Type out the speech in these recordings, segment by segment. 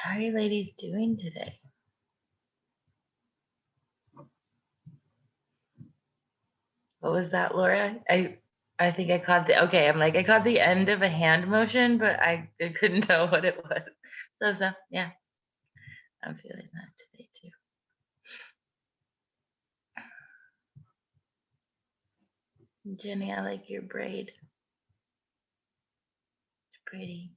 How are you ladies doing today? What was that, Laura? I think I caught the, okay, I'm like, I caught the end of a hand motion, but I couldn't tell what it was. So, yeah, I'm feeling that today too. Jenny, I like your braid. It's pretty.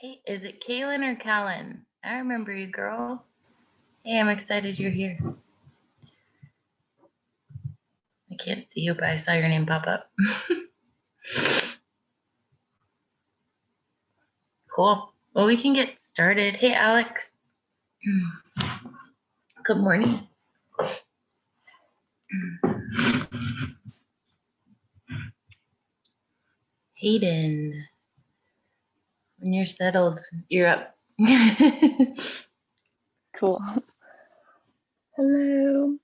Kate, is it Kaylin or Callan? I remember you, girl. Hey, I'm excited you're here. I can't see you, but I saw your name pop up. Cool. Well, we can get started. Hey, Alex. Good morning. Hayden, when you're settled, you're up. Cool. Hello.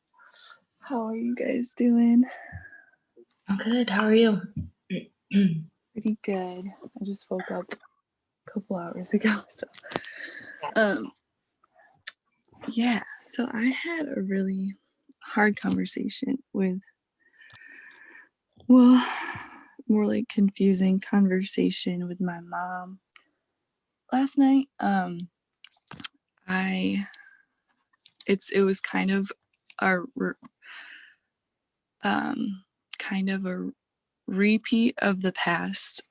How are you guys doing? I'm good. How are you? Pretty good. I just woke up a couple hours ago. So, yeah. So I had a really hard conversation with, well, more like confusing conversation with my mom last night. It was kind of a repeat of the past.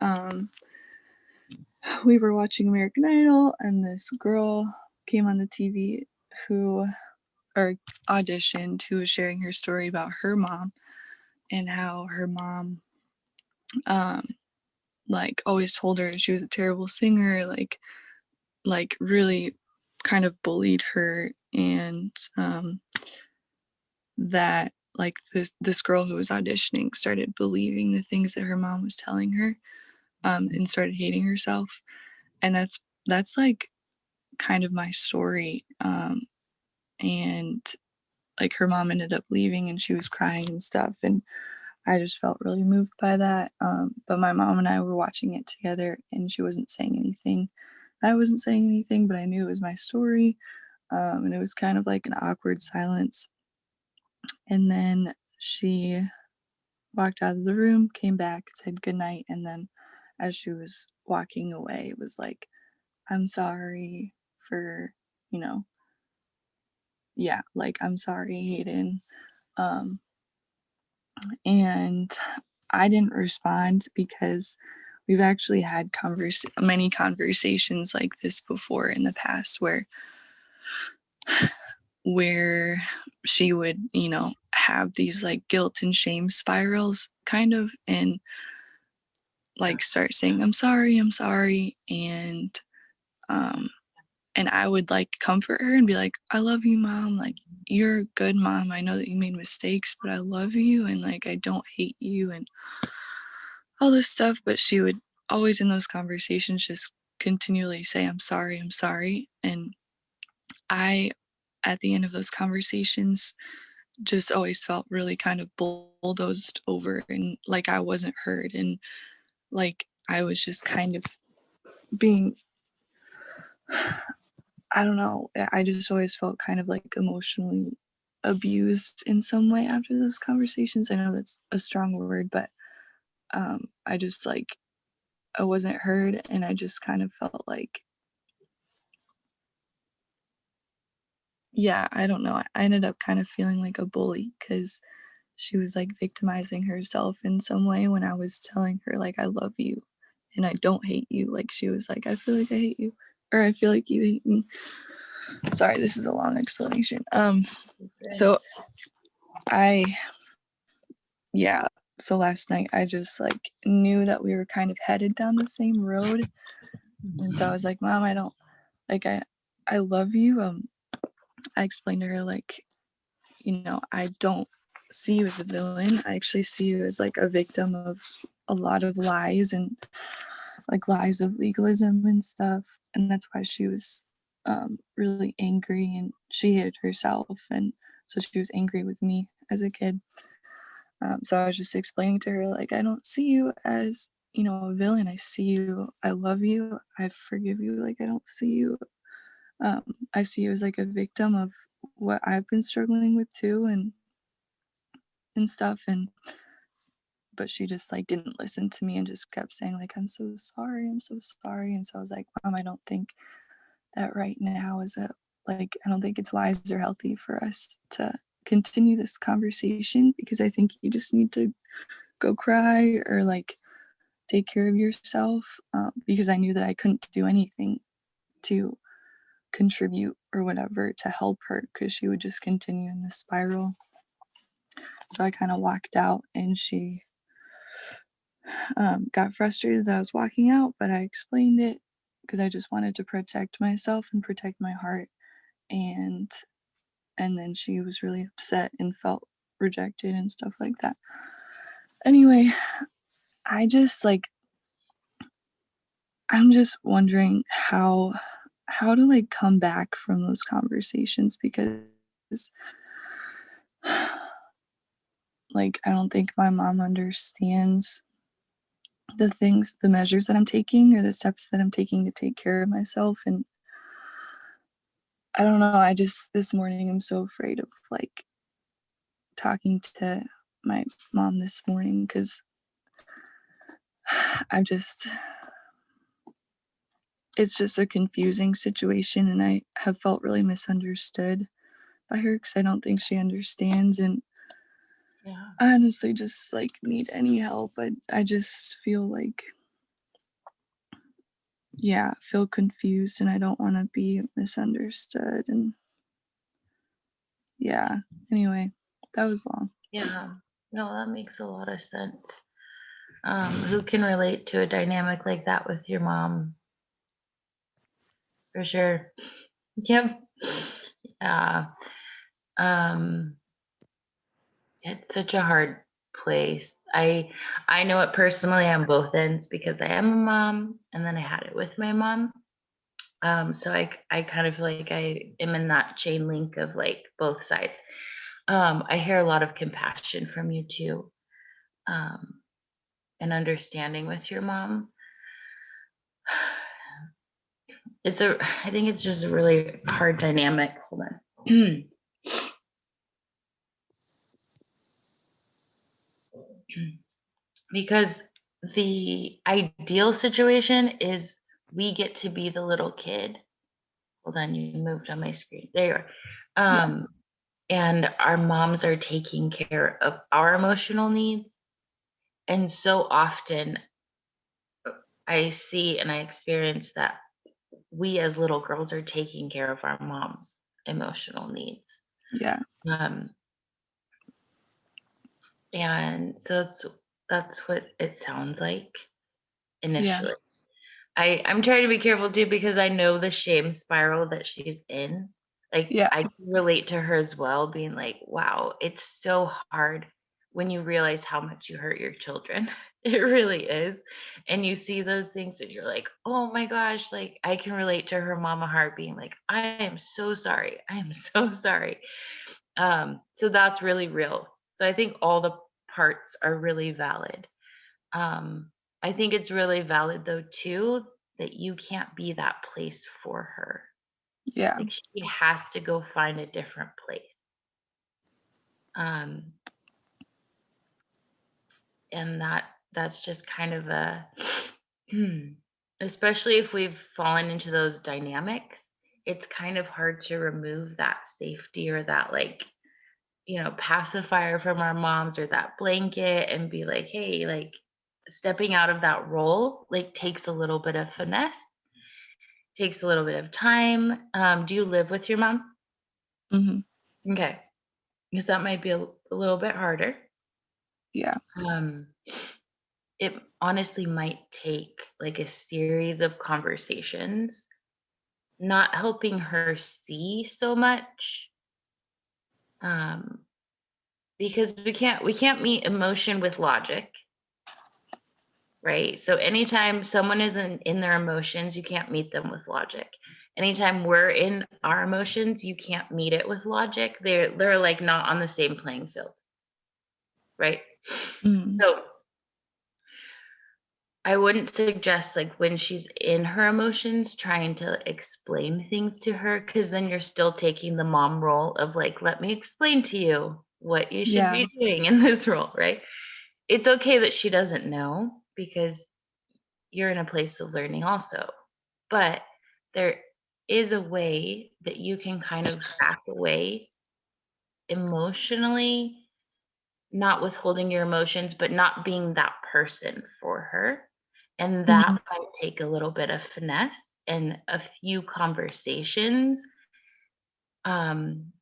We were watching American Idol, and this girl came on the TV who auditioned, who was sharing her story about her mom and how her mom like always told her she was a terrible singer, like really kind of bullied her, and that like this girl who was auditioning started believing the things that her mom was telling her, and started hating herself. And that's like kind of my story. And like her mom ended up leaving and she was crying and stuff, and I just felt really moved by that. But my mom and I were watching it together, and she wasn't saying anything. I wasn't saying anything, but I knew it was my story. And it was kind of like an awkward silence. And then she walked out of the room, came back, said goodnight, and then as she was walking away, it was like, I'm sorry for, yeah, like, I'm sorry, Hayden. And I didn't respond because we've actually had many conversations like this before in the past where she would, have these like guilt and shame spirals kind of, and like start saying, I'm sorry. And I would like comfort her and be like, I love you, Mom. Like, you're a good mom. I know that you made mistakes, but I love you. And like, I don't hate you and all this stuff. But she would always in those conversations just continually say, I'm sorry. And I, at the end of those conversations, just always felt really kind of bulldozed over, and like I wasn't heard, and like I was just kind of being, I don't know, I just always felt kind of like emotionally abused in some way after those conversations. I know that's a strong word, but I just like, I wasn't heard, and I just kind of felt like, yeah, I don't know. I ended up kind of feeling like a bully because she was like victimizing herself in some way when I was telling her like I love you and I don't hate you. Like she was like, I feel like I hate you, or I feel like you hate me. Sorry, this is a long explanation. So so last night I just like knew that we were kind of headed down the same road. And so I was like, Mom, I don't like I love you. I explained to her like, I don't see you as a villain. I actually see you as like a victim of a lot of lies, and like lies of legalism and stuff. And that's why she was really angry, and she hated herself, and so she was angry with me as a kid. So I was just explaining to her like, I don't see you as a villain. I see you. I love you. I forgive you. Like, I don't see you. Um, I see you as like a victim of what I've been struggling with too, and stuff. And but she just like didn't listen to me and just kept saying like, I'm so sorry. I'm so sorry. And so I was like, Mom, I don't think that right now is I don't think it's wise or healthy for us to continue this conversation, because I think you just need to go cry or like take care of yourself, because I knew that I couldn't do anything to contribute or whatever to help her, because she would just continue in this spiral. So I kind of walked out, and she got frustrated that I was walking out, but I explained it because I just wanted to protect myself and protect my heart. And then she was really upset and felt rejected and stuff like that. Anyway, I just like I'm just wondering how to like come back from those conversations, because like I don't think my mom understands the measures that I'm taking or the steps that I'm taking to take care of myself. And I don't know, I just this morning I'm so afraid of like talking to my mom this morning, because I'm just it's just a confusing situation, and I have felt really misunderstood by her because I don't think she understands. And Yeah. I honestly just like need any help. I just feel like, yeah, feel confused, and I don't want to be misunderstood. And yeah, anyway, that was long. Yeah. No, that makes a lot of sense. Who can relate to a dynamic like that with your mom? For sure. Yep. Yeah. Um, it's such a hard place. I know it personally on both ends because I am a mom and then I had it with my mom. So I kind of feel like I am in that chain link of like both sides. I hear a lot of compassion from you too, and understanding with your mom. I think it's just a really hard dynamic. Hold on. Because the ideal situation is we get to be the little kid. Hold on, you moved on my screen. There you are. Yeah, And our moms are taking care of our emotional needs. And so often I see and I experience that we as little girls are taking care of our mom's emotional needs. yeah, Um, and so that's what it sounds like yeah, initially. I'm trying to be careful too because I know the shame spiral that she's in. Like yeah, I can relate to her as well, being like, wow, it's so hard when you realize how much you hurt your children. It really is. And you see those things and you're like, oh my gosh, like I can relate to her mama heart being like, I am so sorry. I am so sorry. So that's really real. So I think all the parts are really valid. Um, I think it's really valid though too that you can't be that place for her. yeah, Like she has to go find a different place. Um, and that's just kind of a especially if we've fallen into those dynamics, it's kind of hard to remove that safety or that like, pacifier from our moms or that blanket and be like, hey, like stepping out of that role like takes a little bit of finesse, takes a little bit of time. Do you live with your mom? hmm, Okay. Because that might be a little bit harder. yeah, Um, it honestly might take like a series of conversations, not helping her see so much. Um, because we can't meet emotion with logic, right? So anytime someone is in their emotions, you can't meet them with logic. Anytime we're in our emotions, you can't meet it with logic. They're like not on the same playing field, right? mm, So I wouldn't suggest, like, when she's in her emotions, trying to explain things to her, because then you're still taking the mom role of, like, "Let me explain to you what you should Yeah. be doing in this role," right? It's okay that she doesn't know, because you're in a place of learning also. But there is a way that you can kind of back away emotionally, not withholding your emotions, but not being that person for her. And that Mhm. might take a little bit of finesse and a few conversations. Um,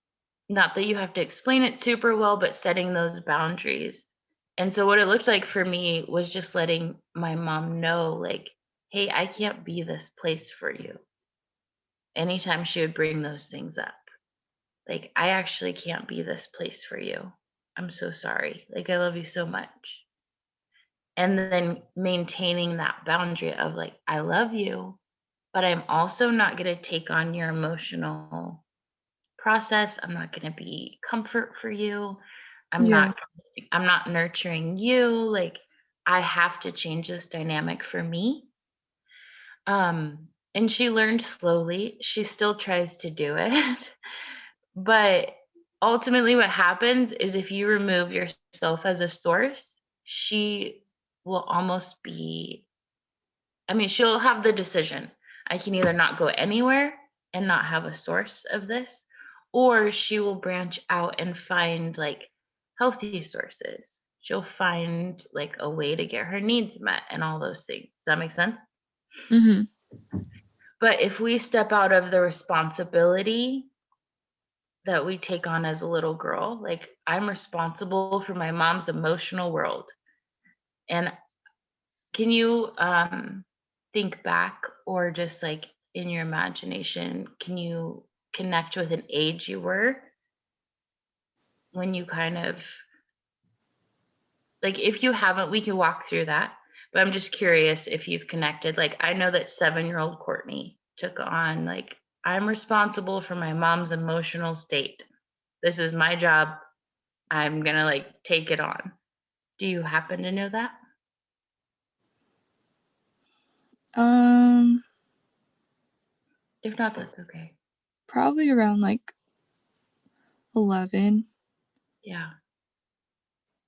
Not that you have to explain it super well, but setting those boundaries. And so what it looked like for me was just letting my mom know, like, hey, I can't be this place for you. Anytime she would bring those things up, like, I actually can't be this place for you. I'm so sorry. Like, I love you so much. And then maintaining that boundary of, like, I love you, but I'm also not going to take on your emotional process. I'm not going to be comfort for you. I'm Yeah. not I'm not nurturing you. Like, I have to change this dynamic for me. And she learned slowly. She still tries to do it. But ultimately what happens is if you remove yourself as a source, she will almost be, I mean, she'll have the decision. I can either not go anywhere and not have a source of this, or she will branch out and find like healthy sources. She'll find like a way to get her needs met and all those things. Does that make sense? Mhm. But if we step out of the responsibility that we take on as a little girl, like, I'm responsible for my mom's emotional world. And can you think back, or just like in your imagination, can you connect with an age you were when you kind of, like, if you haven't, we can walk through that. But I'm just curious if you've connected. Like, I know that 7-year-old Courtney took on, like, I'm responsible for my mom's emotional state. This is my job. I'm gonna like take it on. Do you happen to know that? Um, If not, that's okay. Probably around like 11. Yeah,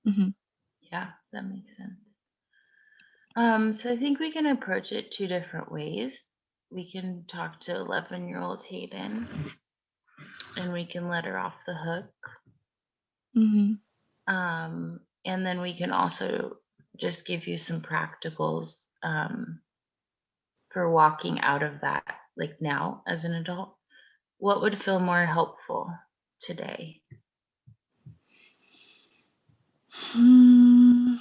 Mhm. yeah, that makes sense. So I think we can approach it two different ways. We can talk to 11-year-old Hayden, and we can let her off the hook. Mhm. And then we can also just give you some practicals for walking out of that, like, now as an adult. What would feel more helpful today? Hmm.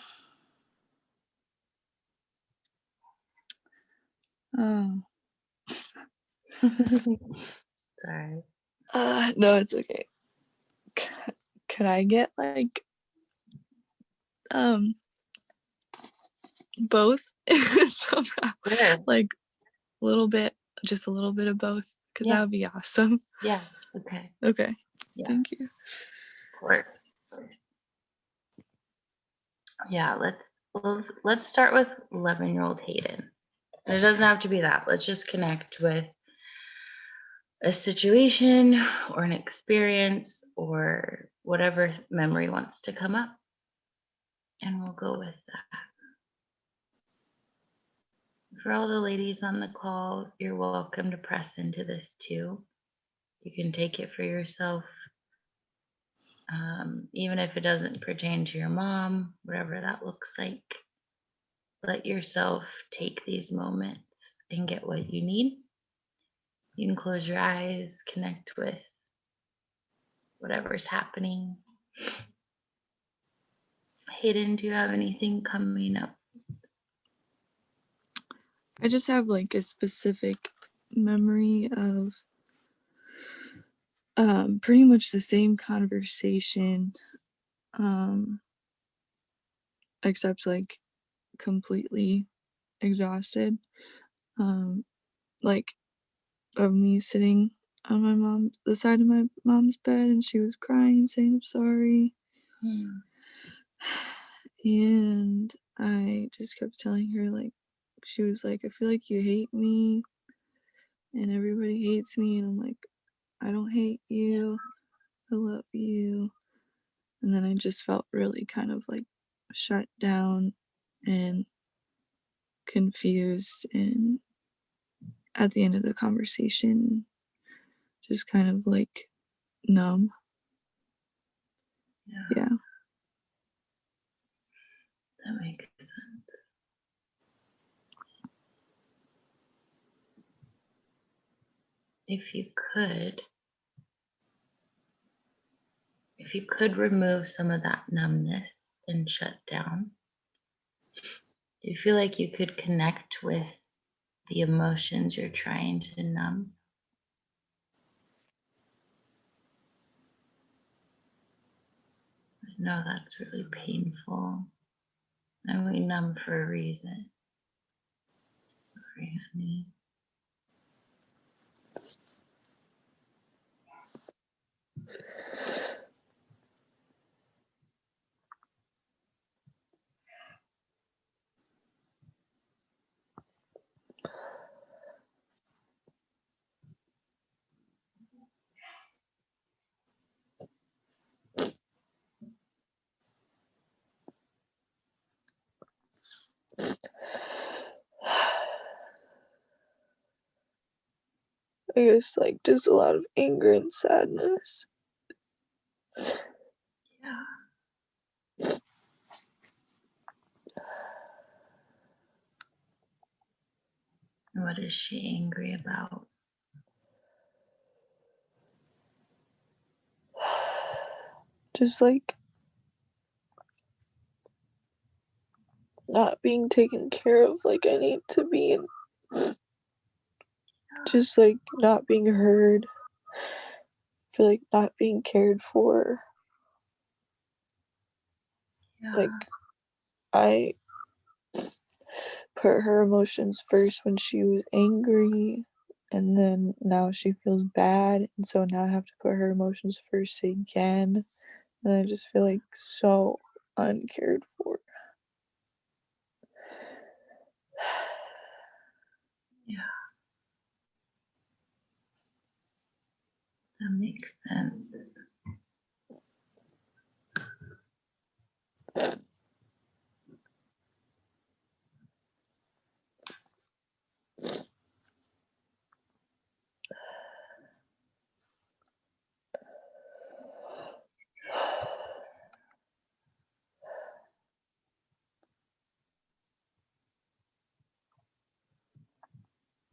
Oh. Sorry. No, it's okay. C- could I get like um both somehow? Sure. Like a little bit, just a little bit of both, because Yeah. that would be awesome. Yeah. Okay. Okay. Yeah. Thank you. Of course. Of course. Yeah. Let's start with 11-year-old Hayden. And it doesn't have to be that. Let's just connect with a situation or an experience or whatever memory wants to come up, and we'll go with that. For all the ladies on the call, you're welcome to press into this too. You can take it for yourself, even if it doesn't pertain to your mom, whatever that looks like. Let yourself take these moments and get what you need. You can close your eyes, connect with whatever's happening. Hayden, do you have anything coming up? I just have like a specific memory of pretty much the same conversation, um, except like completely exhausted. Um, like of me sitting on the side of my mom's bed, and she was crying and saying I'm sorry. Hmm. And I just kept telling her like she was like, I feel like you hate me and everybody hates me. And I'm like, I don't hate you. I love you. And then I just felt really kind of like shut down and confused. And at the end of the conversation, just kind of like numb. Yeah. That makes sense. If you could remove some of that numbness and shut down, do you feel like you could connect with the emotions you're trying to numb? I know that's really painful. And we numb for a reason. Sorry, honey. I guess like just a lot of anger and sadness. Yeah. What is she angry about? Just like not being taken care of like I need to be, and just like not being heard. Feel like not being cared for. Yeah. Like I put her emotions first when she was angry, and then now she feels bad, and so now I have to put her emotions first again, and I just feel like so uncared for. Yeah. That makes sense.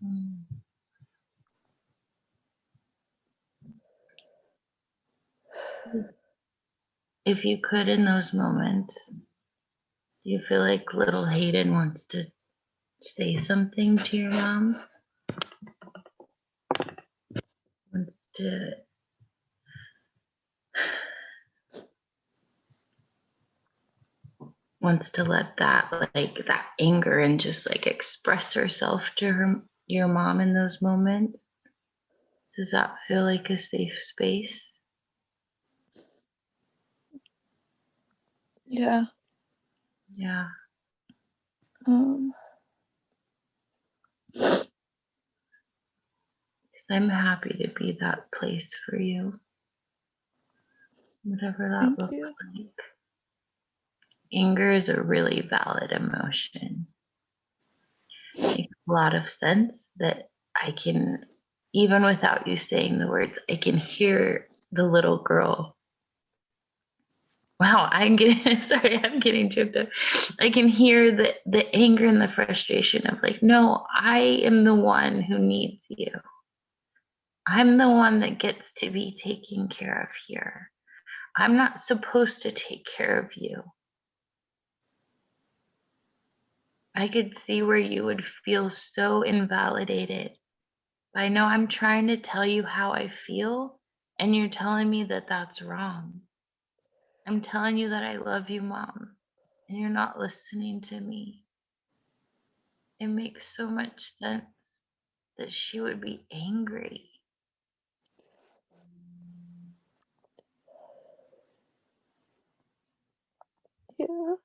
Mm. If you could, in those moments, do you feel like little Hayden wants to say something to your mom? Wants to let that that anger and just like express herself to your mom in those moments? Does that feel like a safe space? Yeah. Yeah. Um I'm happy to be that place for you, whatever that Thank looks you. like. Anger is a really valid emotion. It makes a lot of sense that I can, even without you saying the words, I can hear the little girl. Wow, I'm getting sorry, I'm getting tripped up. I can hear the anger and the frustration of like, no, I am the one who needs you. I'm the one that gets to be taken care of here. I'm not supposed to take care of you. I could see where you would feel so invalidated. But I know I'm trying to tell you how I feel, and you're telling me that that's wrong. I'm telling you that I love you, Mom, and you're not listening to me. It makes so much sense that she would be angry. Yeah.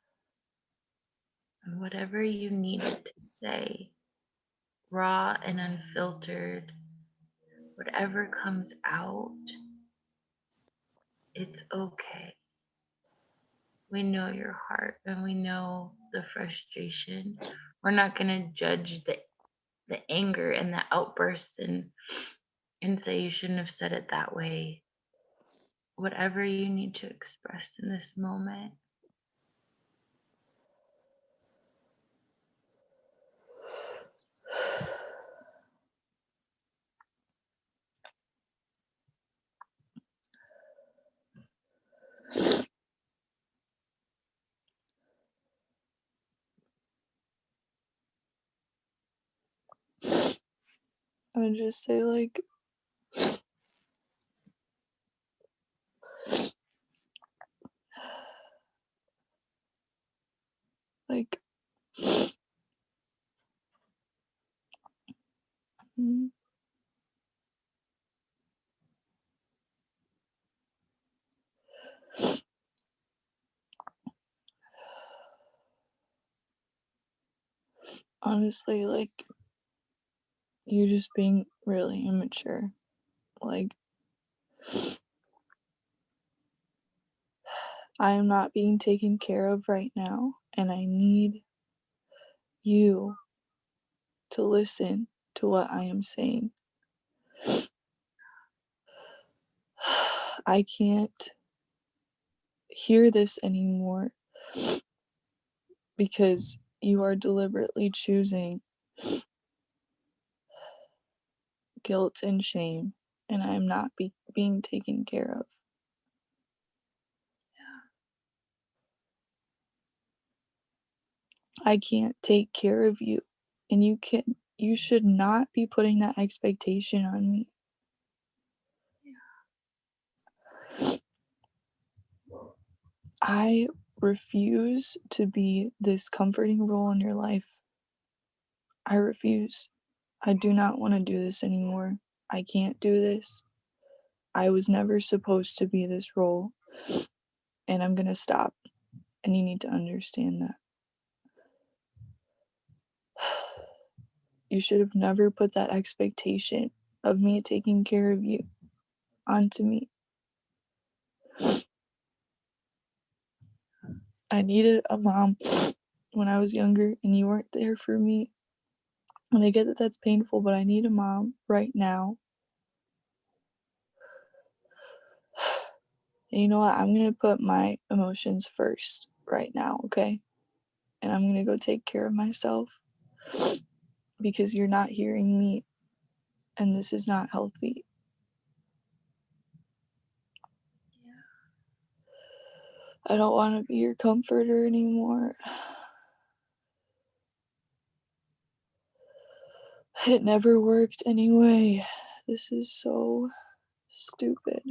And whatever you needed to say, raw and unfiltered, whatever comes out, it's okay. We know your heart and we know the frustration. We're not going to judge the anger and the outburst and say you shouldn't have said it that way. Whatever you need to express in this moment. I would just say, like, like, mm, honestly, like, you're just being really immature. Like, I am not being taken care of right now, and I need you to listen to what I am saying. I can't hear this anymore because you are deliberately choosing guilt and shame, and I am not being taken care of. I can't take care of you, and you should not be putting that expectation on me. I refuse to be this comforting role in your life. I refuse. I do not want to do this anymore. I can't do this. I was never supposed to be this role, and I'm gonna stop. And you need to understand that. You should have never put that expectation of me taking care of you onto me. I needed a mom when I was younger, and you weren't there for me. And I get that that's painful, but I need a mom right now. And you know what? I'm gonna put my emotions first right now, okay? And I'm gonna go take care of myself because you're not hearing me, and this is not healthy. I don't want to be your comforter anymore. It never worked anyway. This is so stupid.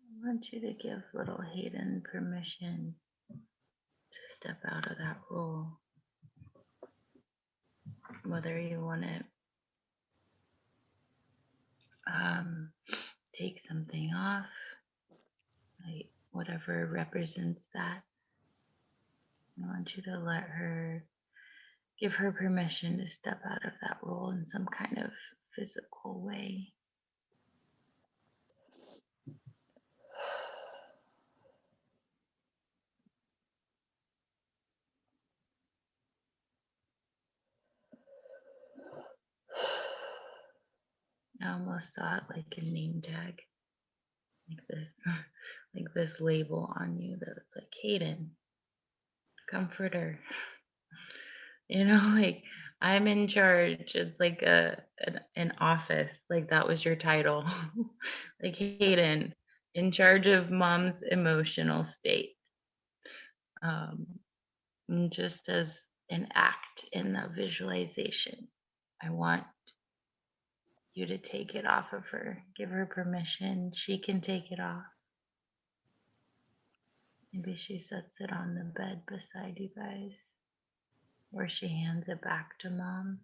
I want you to give little Hayden permission to step out of that role. Whether you want to take something off, like whatever represents that. I want you to let her, give her permission to step out of that role in some kind of physical way. I almost saw it like a name tag, like this, like this label on you that was like Hayden, comforter. You know, like I'm in charge. It's like an office. Like that was your title. Like Hayden, in charge of mom's emotional state. Um, and just as an act in the visualization, I want you to take it off of her. Give her permission. She can take it off. Maybe she sets it on the bed beside you guys, or she hands it back to mom.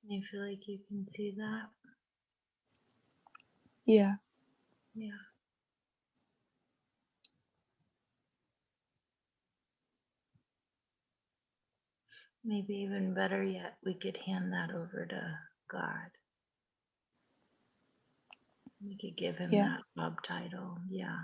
You feel like you can see that? Yeah. Yeah. Maybe even better yet, we could hand that over to God. We could give him Yeah. that job title. Yeah.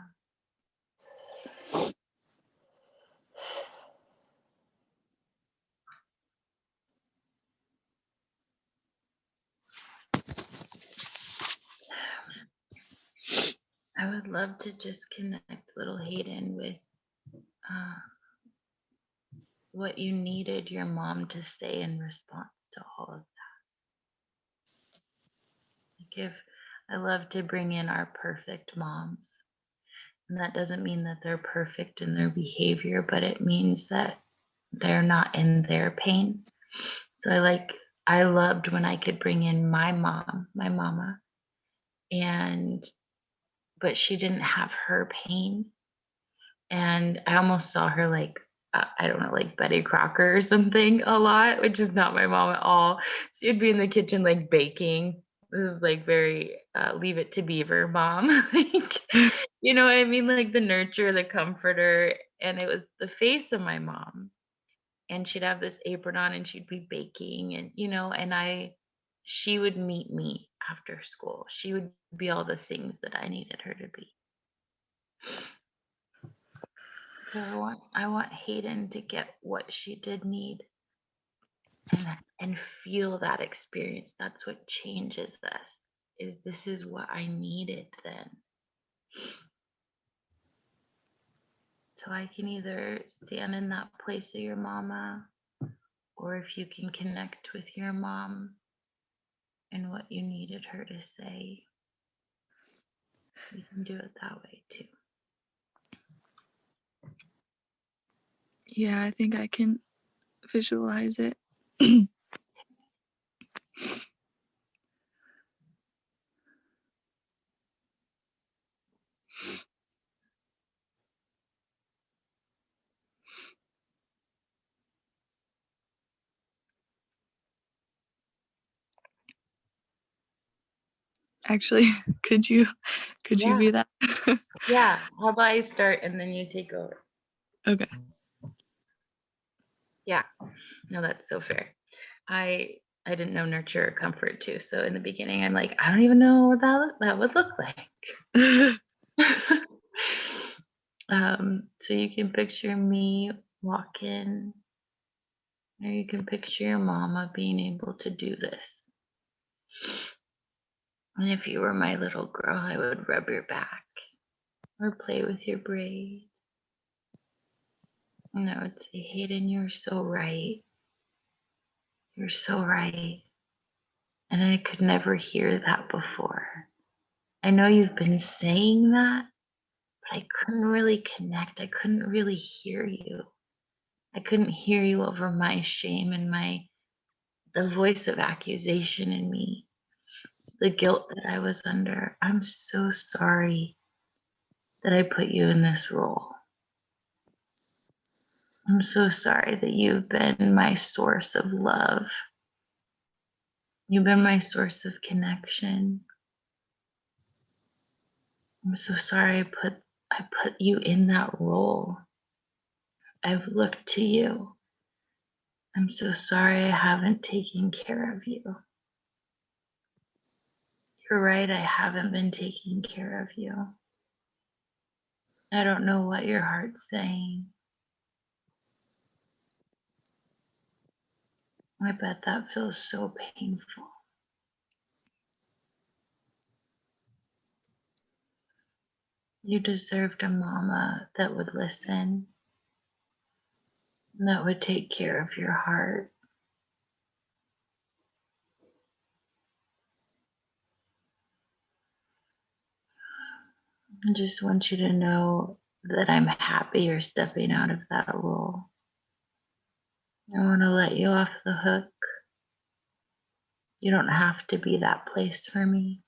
I would love to just connect little Hayden with what you needed your mom to say in response to all of that. Like if I love to bring in our perfect moms. And that doesn't mean that they're perfect in their behavior, but it means that they're not in their pain. So I loved when I could bring in my mom, my mama, but she didn't have her pain. And I almost saw her like, I don't know, like Betty Crocker or something a lot, which is not my mom at all. She'd be in the kitchen like baking. This is like very Leave It to Beaver mom. Like, you know what I mean? Like the nurture, the comforter. And it was the face of my mom. And she'd have this apron on and she'd be baking and, she would meet me after school. She would be all the things that I needed her to be. So I want Hayden to get what she did need and feel that experience. That's what changes us. This is what I needed then. So I can either stand in that place of your mama, or if you can connect with your mom and what you needed her to say, you can do it that way too. Yeah, I think I can visualize it. Actually, could you Yeah. be that? Yeah. How about I start and then you take over? Okay. Yeah. No, that's so fair. I didn't know nurture or comfort too. So in the beginning, I'm like, I don't even know what that would look like. So you can picture me walk in, or you can picture your mama being able to do this. And if you were my little girl, I would rub your back or play with your braid. And I would say, Hayden, you're so right. You're so right. And I could never hear that before. I know you've been saying that, but I couldn't really connect. I couldn't really hear you. I couldn't hear you over my shame and the voice of accusation in me, the guilt that I was under. I'm so sorry that I put you in this role. I'm so sorry that you've been my source of love. You've been my source of connection. I'm so sorry I put you in that role. I've looked to you. I'm so sorry I haven't taken care of you. You're right, I haven't been taking care of you. I don't know what your heart's saying. I bet that feels so painful. You deserved a mama that would listen, that would take care of your heart. I just want you to know that I'm happy you're stepping out of that role. I want to let you off the hook. You don't have to be that place for me.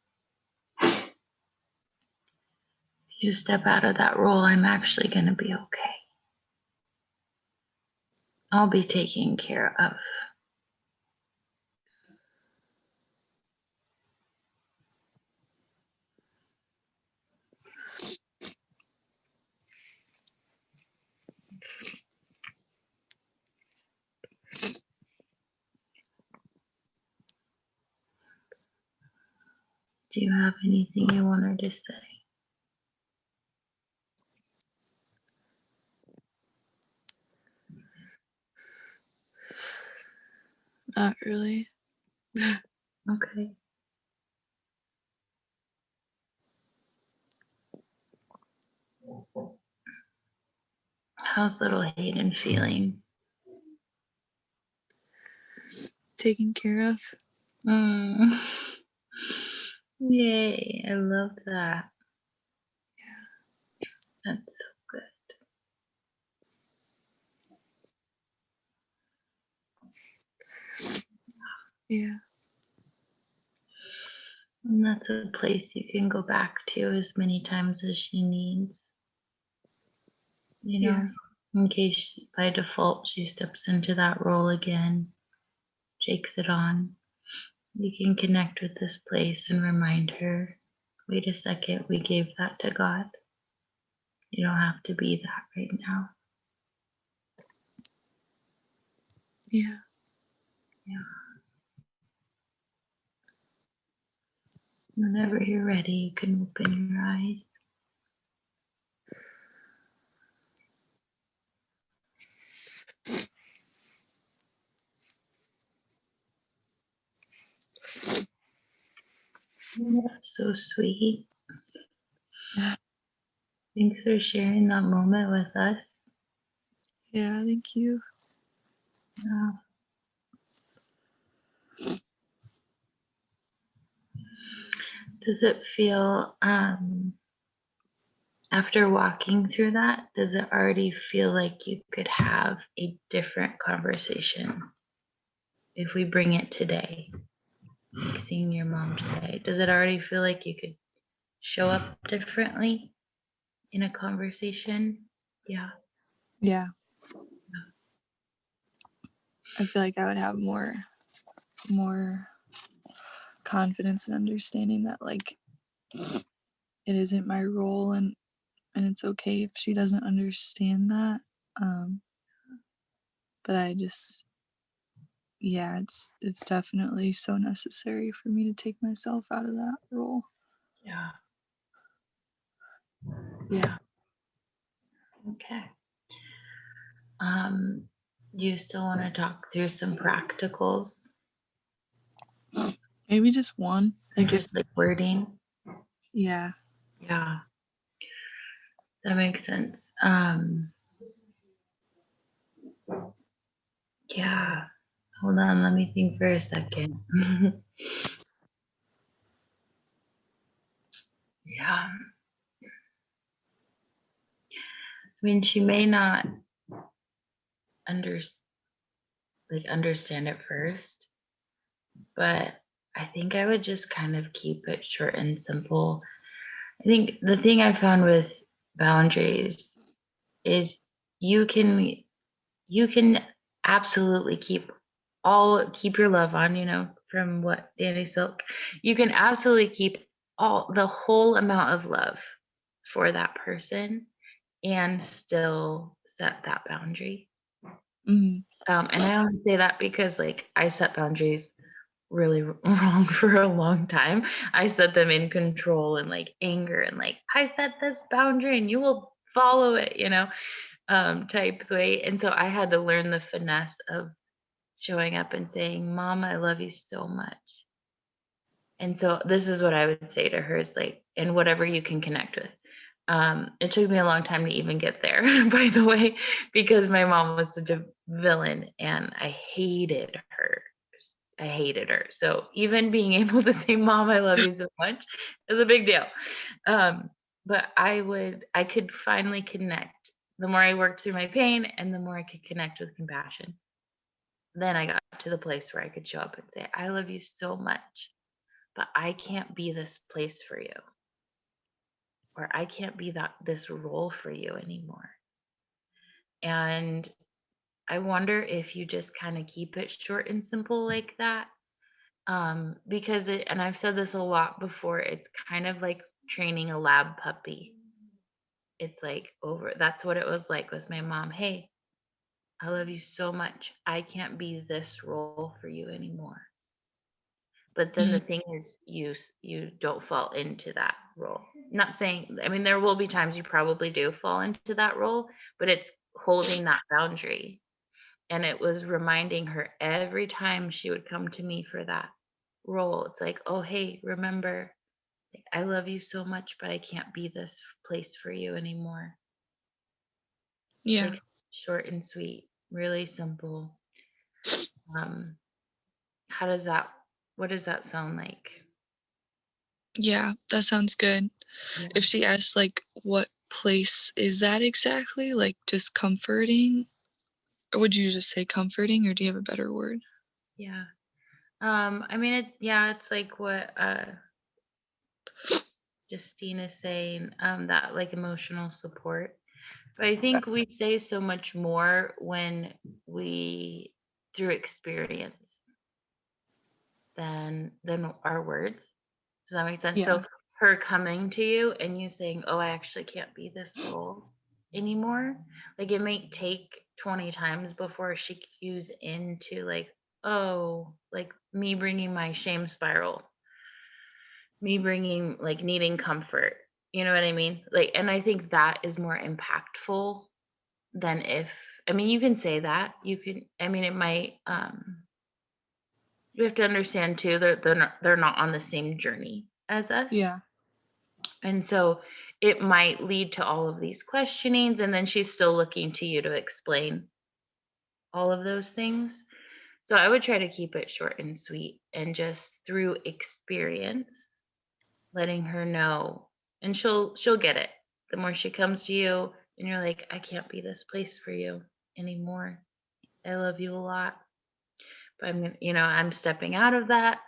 If you step out of that role, I'm actually going to be okay. I'll be taken care of. Do you have anything you want her to say? Not really. Okay. How's little Hayden feeling? Taken care of. Mm. Yay, I love that. That's so good. Yeah. And that's a place you can go back to as many times as she needs. You know, in case by default she steps into that role again, takes it on. You can connect with this place and remind her, wait a second, we gave that to God. You don't have to be that right now. Yeah. Yeah. Whenever you're ready, you can open your eyes. That's so sweet. Thanks for sharing that moment with us. Yeah, thank you. Yeah. Does it feel, after walking through that, does it already feel like you could have a different conversation if we bring it today? Like seeing your mom today, does it already feel like you could show up differently in a conversation? Yeah. Yeah. I feel like I would have more confidence and understanding that like it isn't my role, and it's okay if she doesn't understand that. But I just, yeah, it's definitely so necessary for me to take myself out of that role. Yeah. Yeah. Okay. Do you still want to talk through some practicals? Maybe just one. Or Like if just like wording? yeah. Yeah, that makes sense. Yeah. Hold on, let me think for a second. Yeah. I mean, she may not under, understand it first, but I think I would just kind of keep it short and simple. I think the thing I found with boundaries is you can absolutely keep your love on, from what Danny Silk. You can absolutely keep the whole amount of love for that person and still set that boundary. Mm, And I only say that because like I set boundaries really wrong for a long time. I set them in control and like anger and like I set this boundary and you will follow it, type way. And so I had to learn the finesse of showing up and saying, Mom, I love you so much. And so this is what I would say to her is like, and whatever you can connect with. It took me a long time to even get there, by the way, because my mom was such a villain and I hated her. I hated her. So even being able to say, Mom, I love you so much is a big deal. But I could finally connect. The more I worked through my pain and the more I could connect with compassion. then I got to the place where I could show up and say, I love you so much, but I can't be this place for you, or I can't be this role for you anymore. And I wonder if you just kind of keep it short and simple like that. Because and I've said this a lot before, it's kind of like training a lab puppy. It's like that's what it was like with my mom. Hey, I love you so much. I can't be this role for you anymore. But then the thing is, you don't fall into that role. Not saying, I mean, there will be times you probably do fall into that role, but it's holding that boundary. And it was reminding her every time she would come to me for that role. It's like, oh, hey, remember, like, I love you so much, but I can't be this place for you anymore. Yeah. Like, short and sweet, really simple. Um, what does that sound like? Yeah, that sounds good. Yeah. If she asks, like, what place is that exactly? Like, just comforting? Or would you just say comforting, or do you have a better word? Yeah. I mean, it's like what Justine is saying, that like emotional support. But I think we say so much more when we through experience than our words. Does that make sense? So Yeah. her coming to you and you saying, "Oh, I actually can't be this role anymore." Like it may take 20 times before she cues into like, "Oh, like me bringing my shame spiral, me bringing like needing comfort." You know what I mean? Like, and I think that is more impactful than if, I mean, you can say that. You can, I mean, it might, you have to understand too, they're not on the same journey as us. Yeah. And so it might lead to all of these questionings, and then she's still looking to you to explain all of those things. So I would try to keep it short and sweet and just through experience letting her know, and she'll get it. The more she comes to you and you're like, I can't be this place for you anymore. I love you a lot, but I'm gonna, I'm stepping out of that.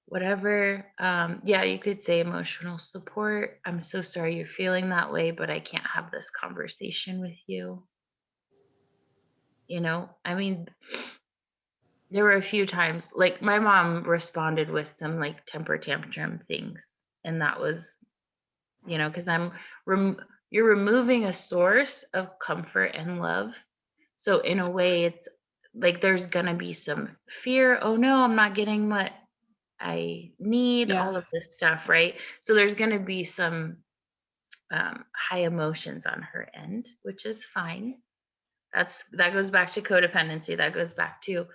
Whatever. Yeah, you could say emotional support. I'm so sorry you're feeling that way, but I can't have this conversation with you. I mean, there were a few times, like my mom responded with some like temper tantrum things, and that was, because you're removing a source of comfort and love. So in a way, it's like there's gonna be some fear. Oh no, I'm not getting what I need, Yeah. all of this stuff, right? So there's going to be some high emotions on her end, which is fine. That goes back to codependency. That goes back to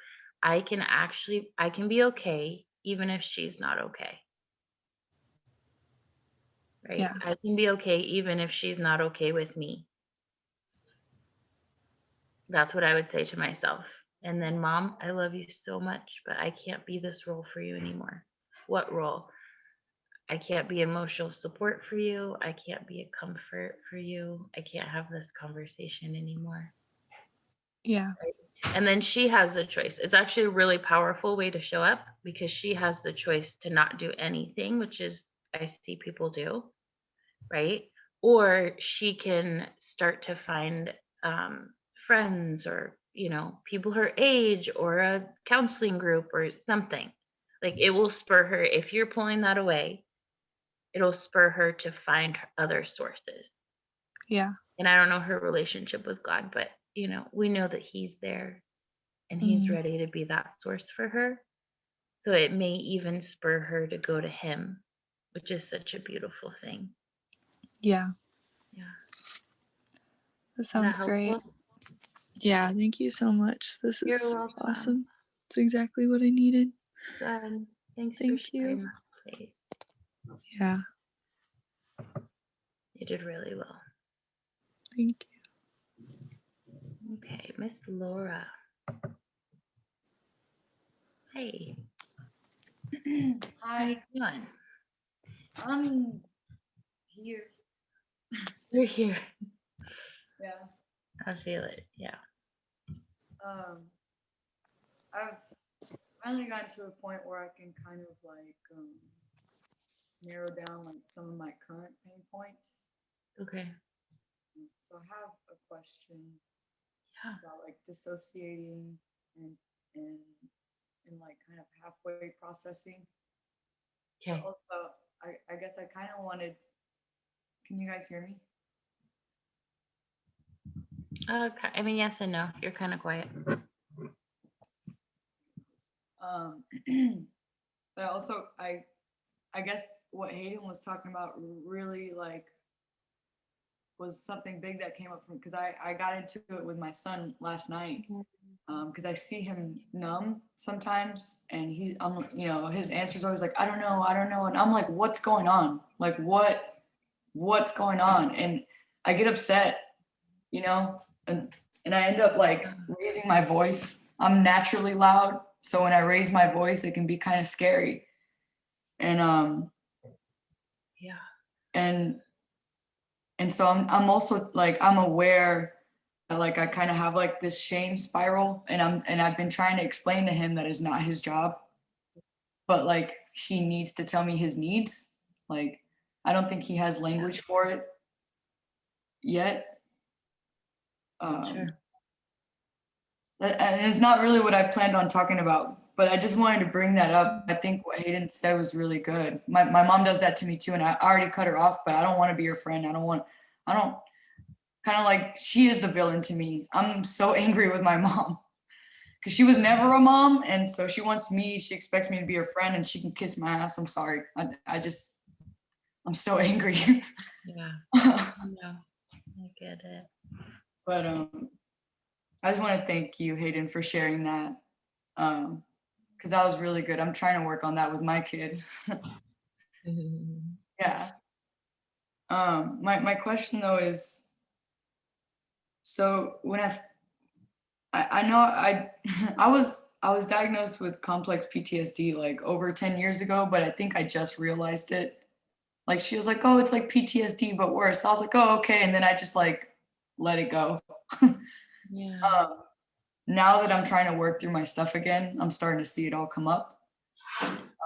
I can be okay even if she's not okay, right? Yeah. I can be okay even if she's not okay with me. That's what I would say to myself. And then, Mom, I love you so much, but I can't be this role for you anymore. What role? I can't be emotional support for you. I can't be a comfort for you. I can't have this conversation anymore. Yeah. Right? And then she has the choice. It's actually a really powerful way to show up because she has the choice to not do anything, which is I see people do, right? Or she can start to find friends or, people her age or a counseling group or something. Like it will spur her, if you're pulling that away, it'll spur her to find other sources. Yeah. And I don't know her relationship with God, but we know that he's there and he's Mm. ready to be that source for her. So it may even spur her to go to him, which is such a beautiful thing. Yeah. Yeah. That Is that sounds great. helpful? Yeah. Thank you so much. This You're is welcome. awesome. It's exactly what I needed. Good. Thanks for Thank you. sharing that, Faith. Yeah. You did really well. Thank Okay, Miss Laura. Hey, how you Hi, doing? I'm here. You're here. Yeah. I feel it. Yeah. Um, I've finally gotten to a point where I can kind of like narrow down like some of my current pain points. Okay. So I have a question Yeah. about like dissociating and and and like kind of halfway processing. But Okay. also, I guess I kind of wanted. Can you guys hear me? I mean, yes and no. You're kind of quiet. But also I guess what Hayden was talking about really like was something big that came up from because I got into it with my son last night because I see him numb sometimes and his answer's always like I don't know and I'm like what's going on like what's going on and I get upset and I end up like raising my voice. I'm naturally loud, so when I raise my voice it can be kind of scary and Yeah. and so I'm also like I'm aware that like I kind of have like this shame spiral and I've been trying to explain to him that it's not his job, but like he needs to tell me his needs. Like I don't think he has language for it yet. Sure. And it's not really what I planned on talking about, but I just wanted to bring that up. I think what Hayden said was really good. My mom does that to me too, and I already cut her off, but I don't want to be her friend. I don't kind of like she is the villain to me. I'm so angry with my mom because she was never a mom, and so she expects me to be her friend, and she can kiss my ass. I'm sorry. I'm so angry. Yeah. No, I get it. But I just want to thank you, Hayden, for sharing that. Because that was really good. I'm trying to work on that with my kid. Yeah. My question though is, so when I know I was diagnosed with complex PTSD like over 10 years ago, but I think I just realized it. Like she was like, "Oh, it's like PTSD but worse." I was like, "Oh, okay," and then I just like let it go. Yeah. Now that I'm trying to work through my stuff again, I'm starting to see it all come up.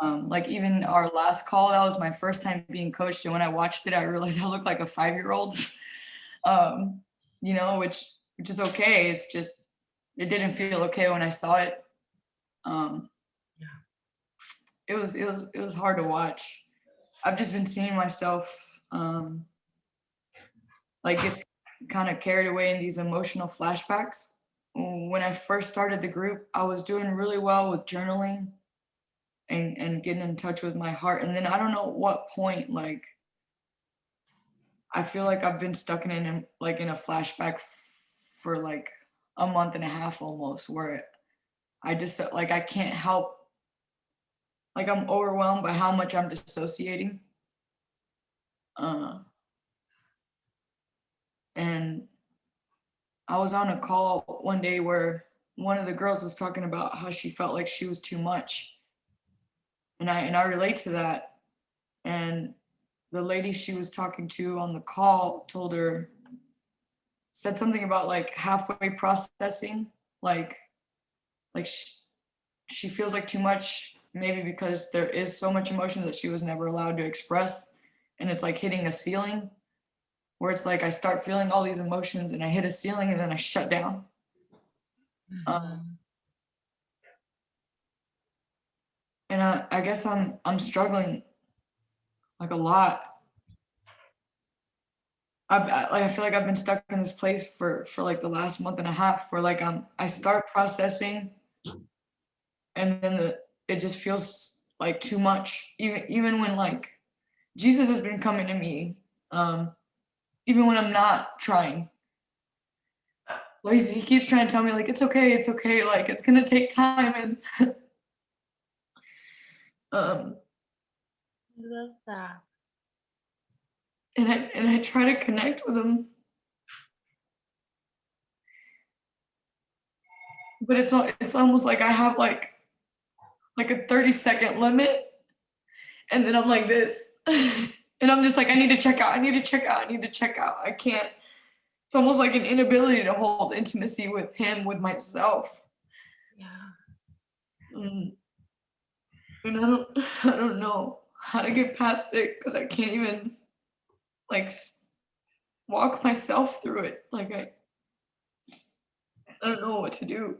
Like even our last call, that was my first time being coached, and when I watched it, I realized I looked like a 5-year-old. Which is okay. It's just it didn't feel okay when I saw it. Um, it was hard to watch. I've just been seeing myself like it's kind of carried away in these emotional flashbacks. When I first started the group, I was doing really well with journaling and getting in touch with my heart. And then I don't know what point, like I feel like I've been stuck in a flashback for like a month and a half almost, where I just like I can't help, like I'm overwhelmed by how much I'm dissociating. And I was on a call one day where one of the girls was talking about how she felt like she was too much. And I relate to that. And the lady she was talking to on the call said something about like halfway processing, like she feels like too much, maybe because there is so much emotion that she was never allowed to express. And it's like hitting a ceiling where it's like I start feeling all these emotions and I hit a ceiling and then I shut down. And I guess I'm struggling like a lot. I feel like I've been stuck in this place for like the last month and a half where like I start processing and then it just feels like too much. Even when like Jesus has been coming to me, even when I'm not trying. Like he keeps trying to tell me like it's okay, like it's gonna take time and I love that. and I try to connect with him. But it's almost like I have like a 30-second limit and then I'm like this. And I'm just like, I need to check out. I can't. It's almost like an inability to hold intimacy with him, with myself. Yeah. Mm, and I don't know how to get past it because I can't even like walk myself through it. Like I don't know what to do.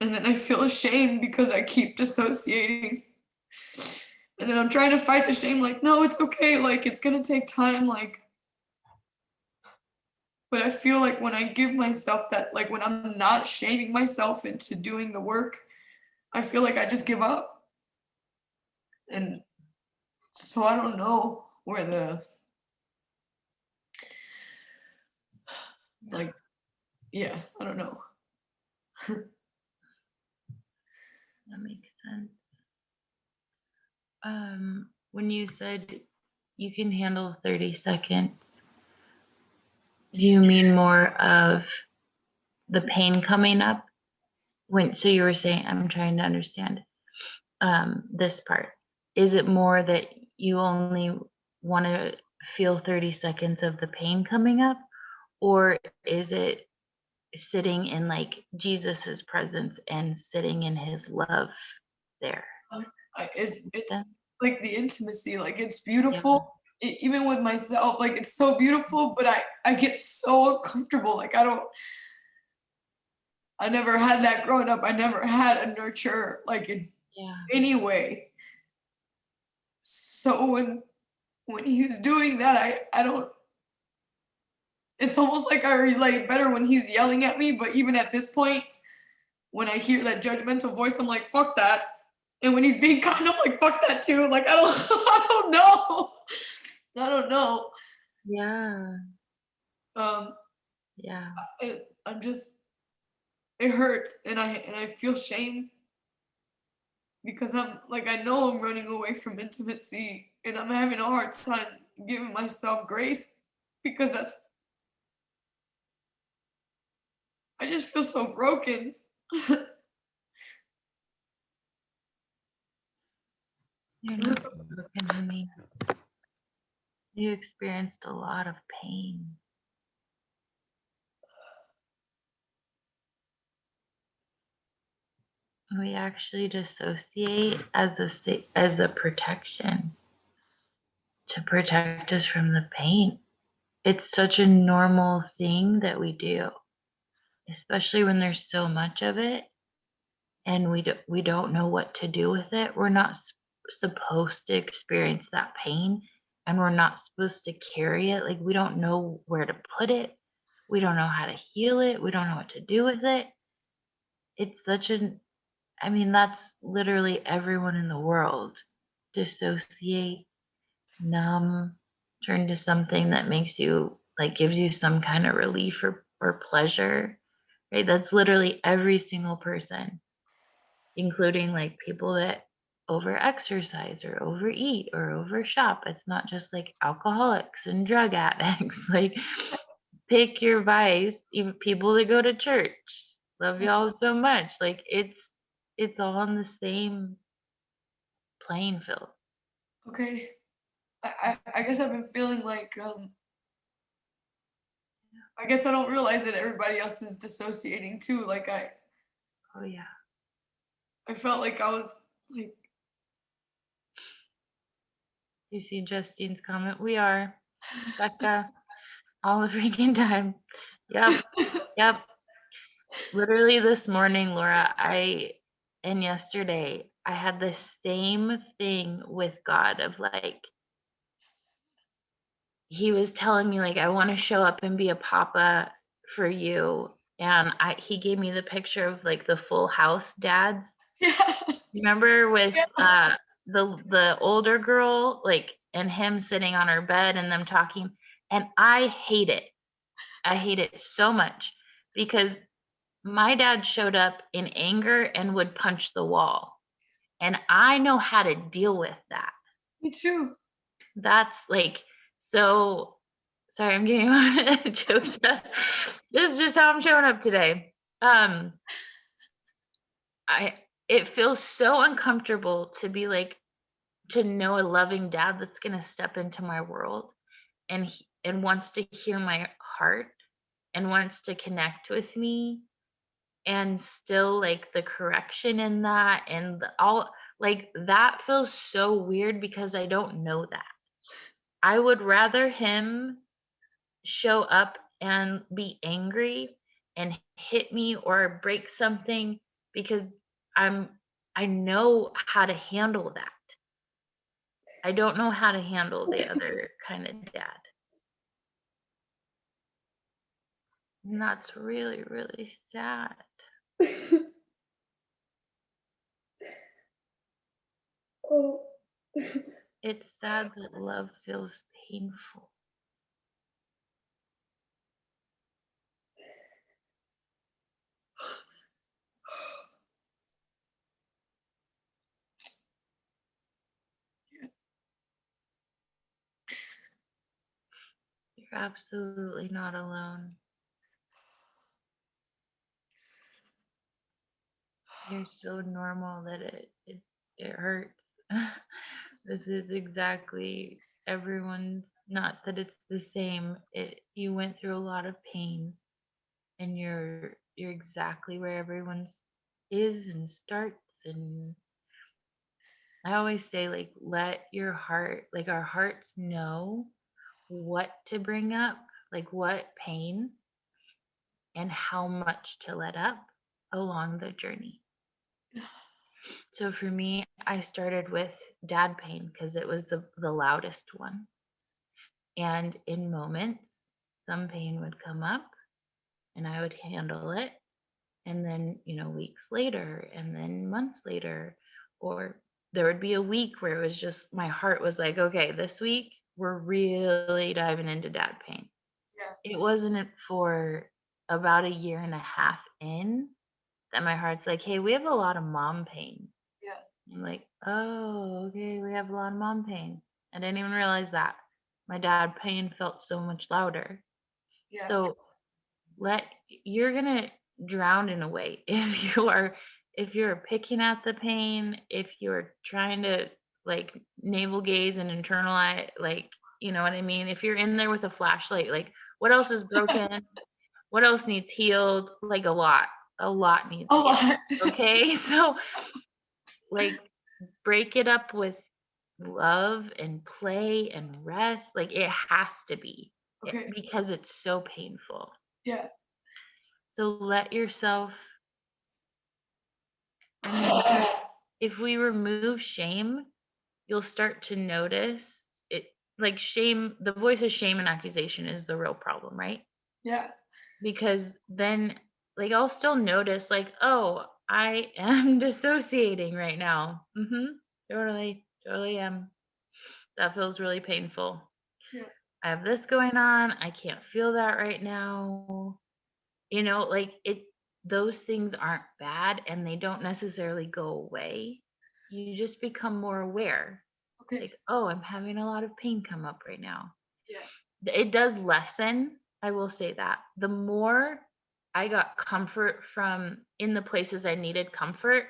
And then I feel ashamed because I keep dissociating. And then I'm trying to fight the shame, like, no, it's okay, like it's gonna take time, like, but I feel like when I give myself that, like when I'm not shaming myself into doing the work, I feel like I just give up. And so I don't know where the like, yeah, I don't know. That makes sense. When you said you can handle 30 seconds, do you mean more of the pain coming up? So you were saying, I'm trying to understand this part. Is it more that you only want to feel 30 seconds of the pain coming up? Or is it sitting in like Jesus's presence and sitting in his love there? It's Yeah. like the intimacy, like it's Yeah. beautiful. Even with myself, like it's so beautiful, but I get so uncomfortable. Like I never had that growing up. I never had a nurture like in Yeah. any way. So when he's doing that, I don't. It's almost like I relate better when he's yelling at me. But even at this point, when I hear that judgmental voice, I'm like, fuck that. And when he's being kind, I'm like, fuck that too. Like I don't, I don't know. I don't know. Yeah. Um, Yeah. I'm just, it hurts, and I feel shame because I'm like I know I'm running away from intimacy, and I'm having a hard time giving myself grace because I just feel so broken. You're not broken, honey. You experienced a lot of pain. We actually dissociate as a protection to protect us from the pain. It's such a normal thing that we do, especially when there's so much of it and we don't know what to do with it. We're not supposed to experience that pain, and we're not supposed to carry it. Like we don't know where to put it. We don't know how to heal it. We don't know what to do with it. It's such an I mean, that's literally everyone in the world. Dissociate, numb, turn to something that makes you like gives you some kind of relief or pleasure. Right? That's literally every single person, including like people that over exercise or overeat or overshop. It's not just like alcoholics and drug addicts. Like pick your vice, even people that go to church. Love y'all so much. Like it's all on the same playing field. Okay, I guess I've been feeling like I guess I don't realize that everybody else is dissociating too. Like Oh yeah. I felt like I was like You see Justine's comment. We are Becca all the freaking time. Yep. Yep. Literally this morning, Laura, and yesterday, I had the same thing with God of like he was telling me like I want to show up and be a papa for you. And he gave me the picture of like the Full House dads. yeah. Remember with Yeah. the older girl, like, and him sitting on her bed and them talking, and I hate it. I hate it so much because my dad showed up in anger and would punch the wall, and I know how to deal with that. Me too. That's like so. Sorry, I'm getting choked up. This is just how I'm showing up today. It feels so uncomfortable to be like to know a loving dad that's going to step into my world and wants to hear my heart and wants to connect with me and still like the correction in that and all like that feels so weird because I don't know that. I would rather him show up and be angry and hit me or break something because I'm I know how to handle that. I don't know how to handle the other kind of dad. And that's really, really sad. Oh. It's sad that love feels painful. You're absolutely not alone. You're so normal that it hurts. This is exactly everyone's, not that it's the same. You went through a lot of pain and you're exactly where everyone's is and starts. And I always say, like, let your heart, like our hearts know what to bring up, like what pain and how much to let up along the journey. So for me, I started with dad pain because it was the loudest one. And in moments, some pain would come up and I would handle it. And then, weeks later, and then months later, or there would be a week where it was just my heart was like, okay, this week we're really diving into dad pain. Yeah. It wasn't for about a year and a half in that my heart's like, hey, we have a lot of mom pain. Yeah. I'm like, oh, okay, we have a lot of mom pain. I didn't even realize that. My dad pain felt so much louder. Yeah. So you're gonna drown in a way if you're picking at the pain, if you're trying to like navel gaze and internalize, like, you know what I mean? If you're in there with a flashlight, like what else is broken? What else needs healed? Like a lot needs A healed. lot. Okay. So like break it up with love and play and rest. Like it has to be Okay. because it's so painful. Yeah. So let yourself, I mean, if we remove shame, you'll start to notice it, like shame, the voice of shame and accusation is the real problem, right? Yeah. Because then like I'll still notice like, oh, I am dissociating right now. Totally am. That feels really painful. Yeah. I have this going on. I can't feel that right now. Like those things aren't bad and they don't necessarily go away. You just become more aware. Okay. Like, oh, I'm having a lot of pain come up right now. Yeah. It does lessen. I will say that. The more I got comfort from in the places I needed comfort,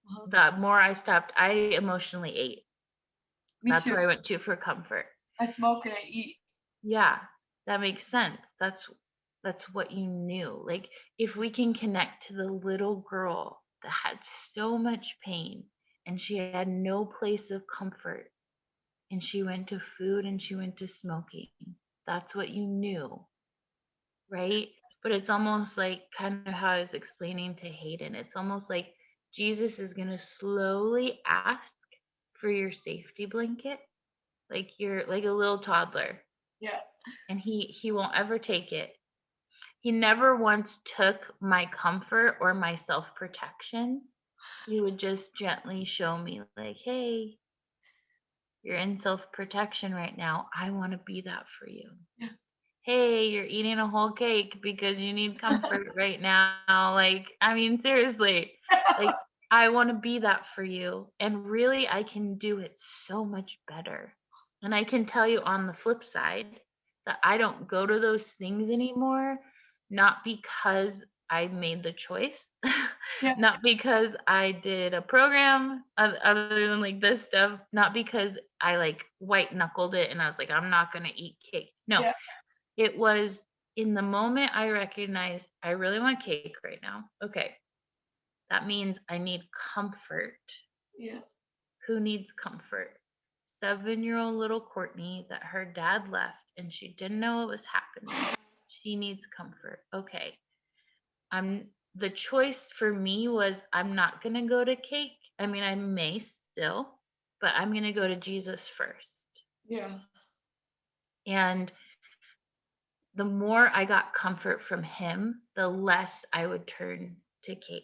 Uh-huh. the more I emotionally ate. Me That's too. where I went to for comfort. I smoke and I eat. Yeah, that makes sense. That's what you knew. Like if we can connect to the little girl that had so much pain and she had no place of comfort and she went to food and she went to smoking. That's what you knew, right? But it's almost like kind of how I was explaining to Hayden. It's almost like Jesus is going to slowly ask for your safety blanket, like you're like a little toddler, Yeah. and he won't ever take it. He never once took my comfort or my self-protection. He would just gently show me like, hey, you're in self-protection right now. I want to be that for you. Yeah. Hey, you're eating a whole cake because you need comfort right now. Like, I mean, seriously, like, I want to be that for you. And really, I can do it so much better. And I can tell you on the flip side that I don't go to those things anymore, not because I made the choice, Yeah. not because I did a program other than like this stuff, not because I like white knuckled it and I was like, I'm not going to eat cake. No, Yeah. it was in the moment I recognized I really want cake right now. Okay. That means I need comfort. Yeah. Who needs comfort? 7-year-old little Courtney that her dad left and she didn't know what was happening. She needs comfort. Okay. The choice for me was I'm not going to go to cake. I mean, I may still, but I'm going to go to Jesus first. Yeah. And the more I got comfort from him, the less I would turn to cake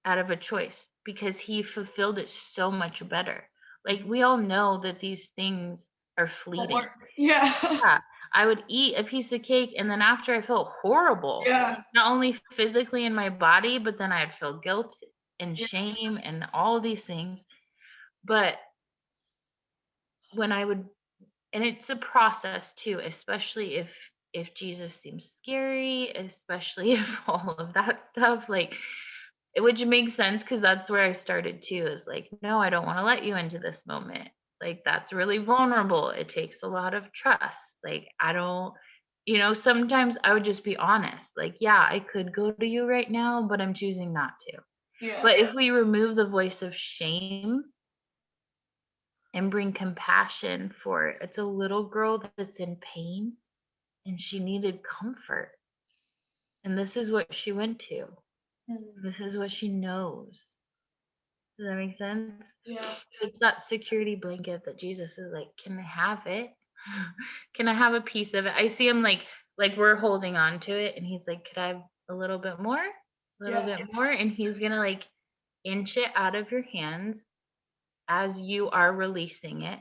out of a choice because he fulfilled it so much better. Like we all know that these things are fleeting. Yeah. Yeah, I would eat a piece of cake and then after I felt horrible. Yeah. Not only physically in my body, but then I'd feel guilt and Yeah. shame and all of these things. But when I would, and it's a process too, especially if Jesus seems scary, especially if all of that stuff, like which makes sense because that's where I started too, is like, no, I don't want to let you into this moment. Like that's really vulnerable. It takes a lot of trust. Like I don't, sometimes I would just be honest. Like, yeah, I could go to you right now, but I'm choosing not to. Yeah. But if we remove the voice of shame and bring compassion for it's a little girl that's in pain and she needed comfort. And this is what she went to. This is what she knows. Does that make sense? Yeah. So it's that security blanket that Jesus is like, can I have it? Can I have a piece of it? I see him like we're holding on to it and he's like, could I have a little bit more? A little bit more? And he's gonna like inch it out of your hands as you are releasing it.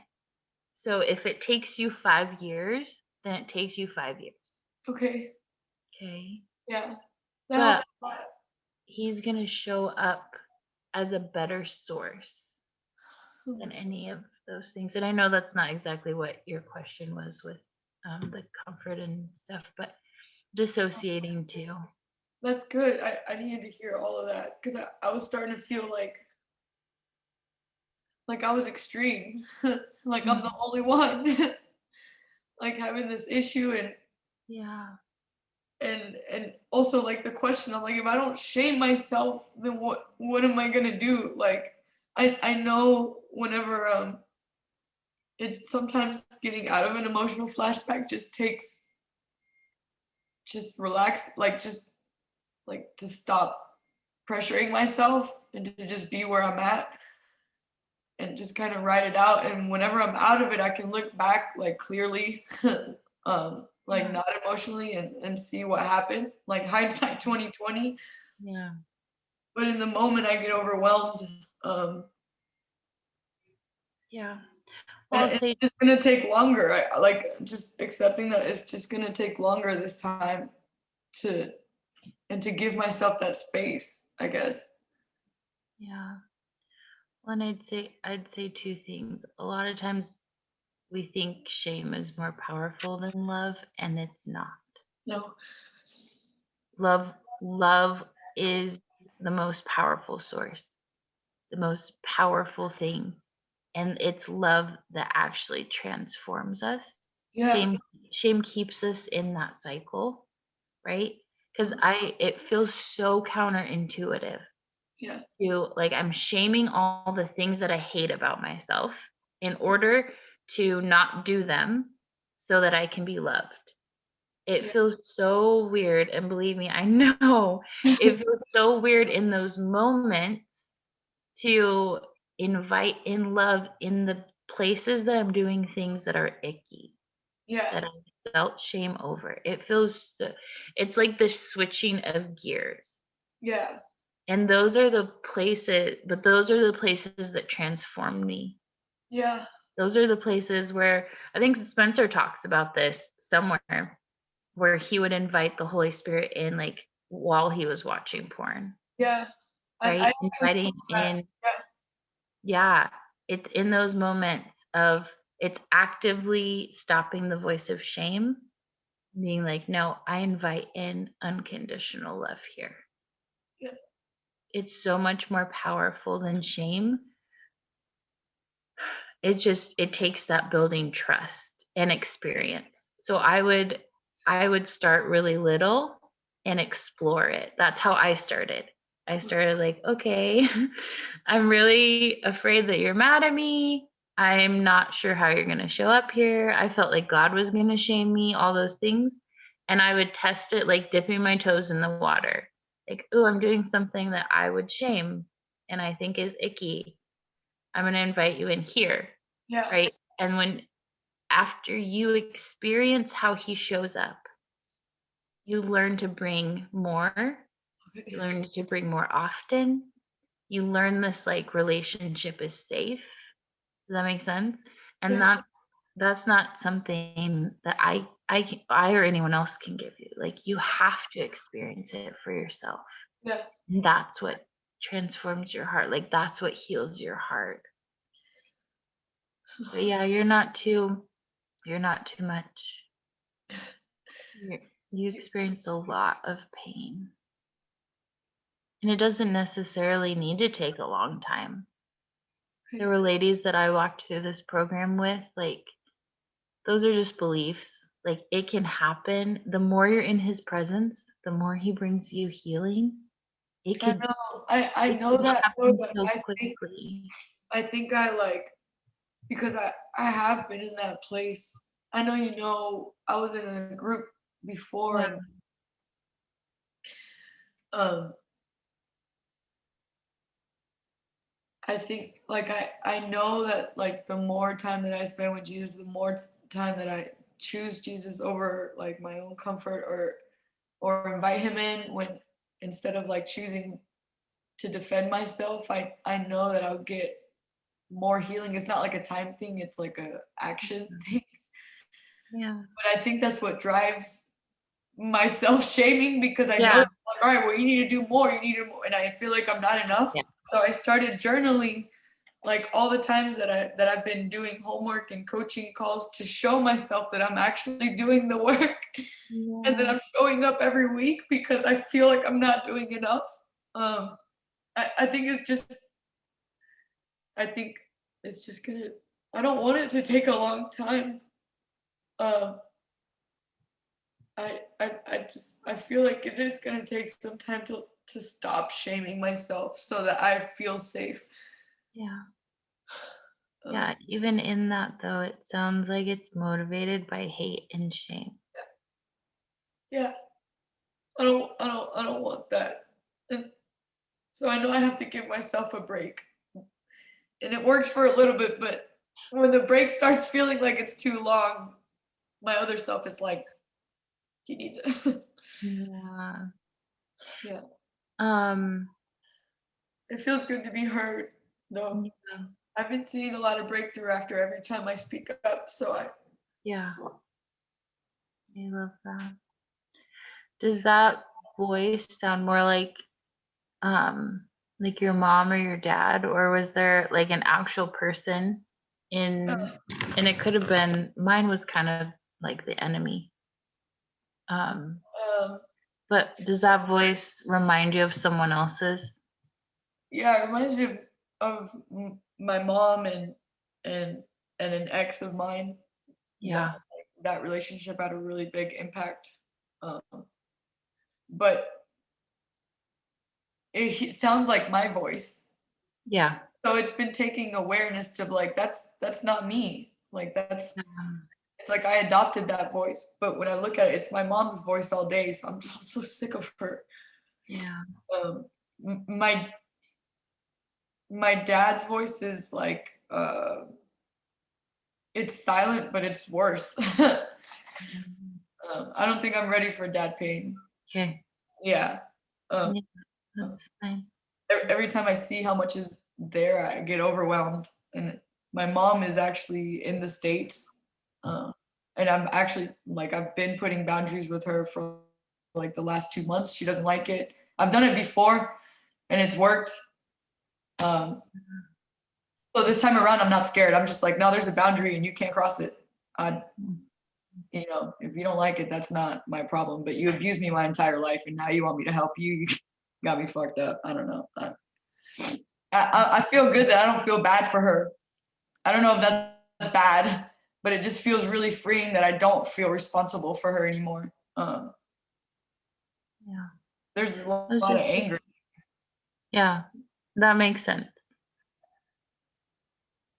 So if it takes you 5 years, then it takes you 5 years. Okay. Okay. Yeah. That But helps a lot. he's gonna show up as a better source than any of those things. And I know that's not exactly what your question was with the comfort and stuff, but dissociating too. That's good. I needed to hear all of that because I was starting to feel like I was extreme. Like I'm the only one. Like having this issue Yeah. and also like the question, I'm like, if I don't shame myself, then what am I gonna do? Like I know whenever it's sometimes getting out of an emotional flashback just takes just relax, like just like to stop pressuring myself and to just be where I'm at and just kind of write it out. And whenever I'm out of it, I can look back like clearly, like Yeah. not emotionally and see what happened. Like hindsight 2020. Yeah. But in the moment I get overwhelmed. Yeah. Well, And I'll say, it's gonna take longer. I like just accepting that it's just gonna take longer this time to to give myself that space, I guess. yeah. Well, and I'd say two things. A lot of times we think shame is more powerful than love, and it's not. No. Love is the most powerful source, the most powerful thing. And it's love that actually transforms us. Yeah. Shame keeps us in that cycle, right? Because it feels so counterintuitive Yeah. to like I'm shaming all the things that I hate about myself in order to not do them so that I can be loved. It Yeah. feels so weird, and believe me, I know it feels so weird in those moments to invite in love in the places that I'm doing things that are icky, Yeah. that I felt shame over. It feels it's like the switching of gears. Yeah. And those are the places, but those are the places that transform me. Yeah. Those are the places where I think Spencer talks about this somewhere where he would invite the Holy Spirit in like while he was watching porn, Yeah. I right? also feel Inviting that. in, Yeah. yeah, it's in those moments of it's actively stopping the voice of shame, being like, no, I invite in unconditional love here. Yeah. It's so much more powerful than shame. It takes that building trust and experience. So I would start really little and explore it. That's how I started. I started like, okay, I'm really afraid that you're mad at me. I'm not sure how you're going to show up here. I felt like God was going to shame me, all those things. And I would test it like dipping my toes in the water. Like, oh, I'm doing something that I would shame and I think is icky. I'm going to invite you in here. Yeah. Right. And when after you experience how he shows up, you learn to bring more. You learn to bring more often. You learn this like relationship is safe. Does that make sense? And Yeah. that's not something that I or anyone else can give you. Like you have to experience it for yourself. Yeah. And that's what transforms your heart. Like that's what heals your heart. But yeah, you're not too much. You experienced a lot of pain. And it doesn't necessarily need to take a long time. There were ladies that I walked through this program with, like, those are just beliefs. Like, it can happen. The more you're in his presence, the more he brings you healing. It I can, know. I it know can that, happen but so I quickly. think I like, because I have been in that place. I know, you know, I was in a group before, Yeah. and um I think like I know that like the more time that I spend with Jesus, the more time that I choose Jesus over like my own comfort, or invite him in, when instead of like choosing to defend myself, I know that I'll get more healing. It's not like a time thing, it's like a action thing. Yeah. But I think that's what drives my self-shaming, because I know Yeah. that, like, all right, well, you need to do more, you need to do more, and I feel like I'm not enough. Yeah. So I started journaling like all the times that I've been doing homework and coaching calls, to show myself that I'm actually doing the work and that I'm showing up every week, because I feel like I'm not doing enough. I think it's just, I think it's just gonna, I don't want it to take a long time. Um, I feel like it is gonna take some time to stop shaming myself so that I feel safe. Yeah. Um, Yeah. Even in that, though, it sounds like it's motivated by hate and shame. yeah, I don't want that. It's- So I know I have to give myself a break. And it works for a little bit, but when the break starts feeling like it's too long, my other self is like, you need to. Yeah. Yeah. Um, It feels good to be heard, though. yeah. I've been seeing a lot of breakthrough after every time I speak up. So Yeah. I love that. Does that voice sound more like your mom or your dad, or was there like an actual person in, uh, and it could have been, mine was kind of like the enemy. Um, um, but does that voice remind you of someone else's? yeah, it reminds me of my mom and an ex of mine. Yeah. That relationship had a really big impact. Um, but it sounds like my voice. Yeah. So it's been taking awareness to like, that's not me. Like it's like I adopted that voice, but when I look at it, it's my mom's voice all day. So I'm so sick of her. Yeah. Um, my dad's voice is like, it's silent, but it's worse. I don't think I'm ready for dad pain. Okay. Yeah. Um, Yeah, that's fine. every time I see how much is there, I get overwhelmed. And my mom is actually in the States. And I'm actually like, I've been putting boundaries with her for like the last 2 months. She doesn't like it. I've done it before and it's worked. So this time around, I'm not scared. I'm just like, no, there's a boundary and you can't cross it. You know, if you don't like it, that's not my problem. But you abused me my entire life and now you want me to help you. You got me fucked up. I don't know. I feel good that I don't feel bad for her. I don't know if that's bad, but it just feels really freeing that I don't feel responsible for her anymore. Yeah. There's a I was lot of just anger. Yeah, that makes sense.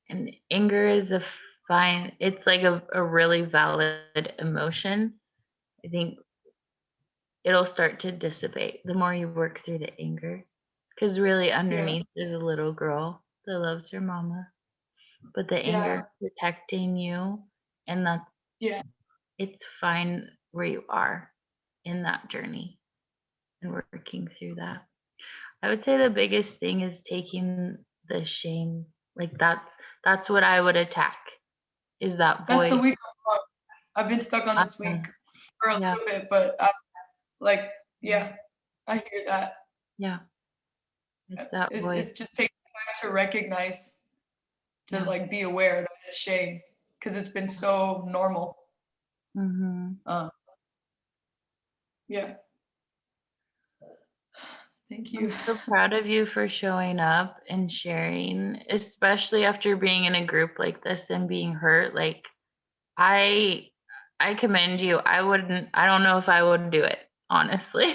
And anger is it's like a really valid emotion. I think it'll start to dissipate the more you work through the anger. Because really underneath there's a little girl that loves her mama. But the anger is protecting you, and it's fine where you are in that journey and working through that. I would say the biggest thing is taking the shame. Like that's what I would attack, is that That's the voice. week I've been stuck on this week for a Yeah. little bit, but I hear that. Yeah. It's that voice. It's just taking time to recognize, to like be aware that it's shame, because it's been so normal. Mm-hmm. Yeah. Thank you. I'm so proud of you for showing up and sharing, especially after being in a group like this and being hurt. Like I commend you. I don't know if I would do it, honestly.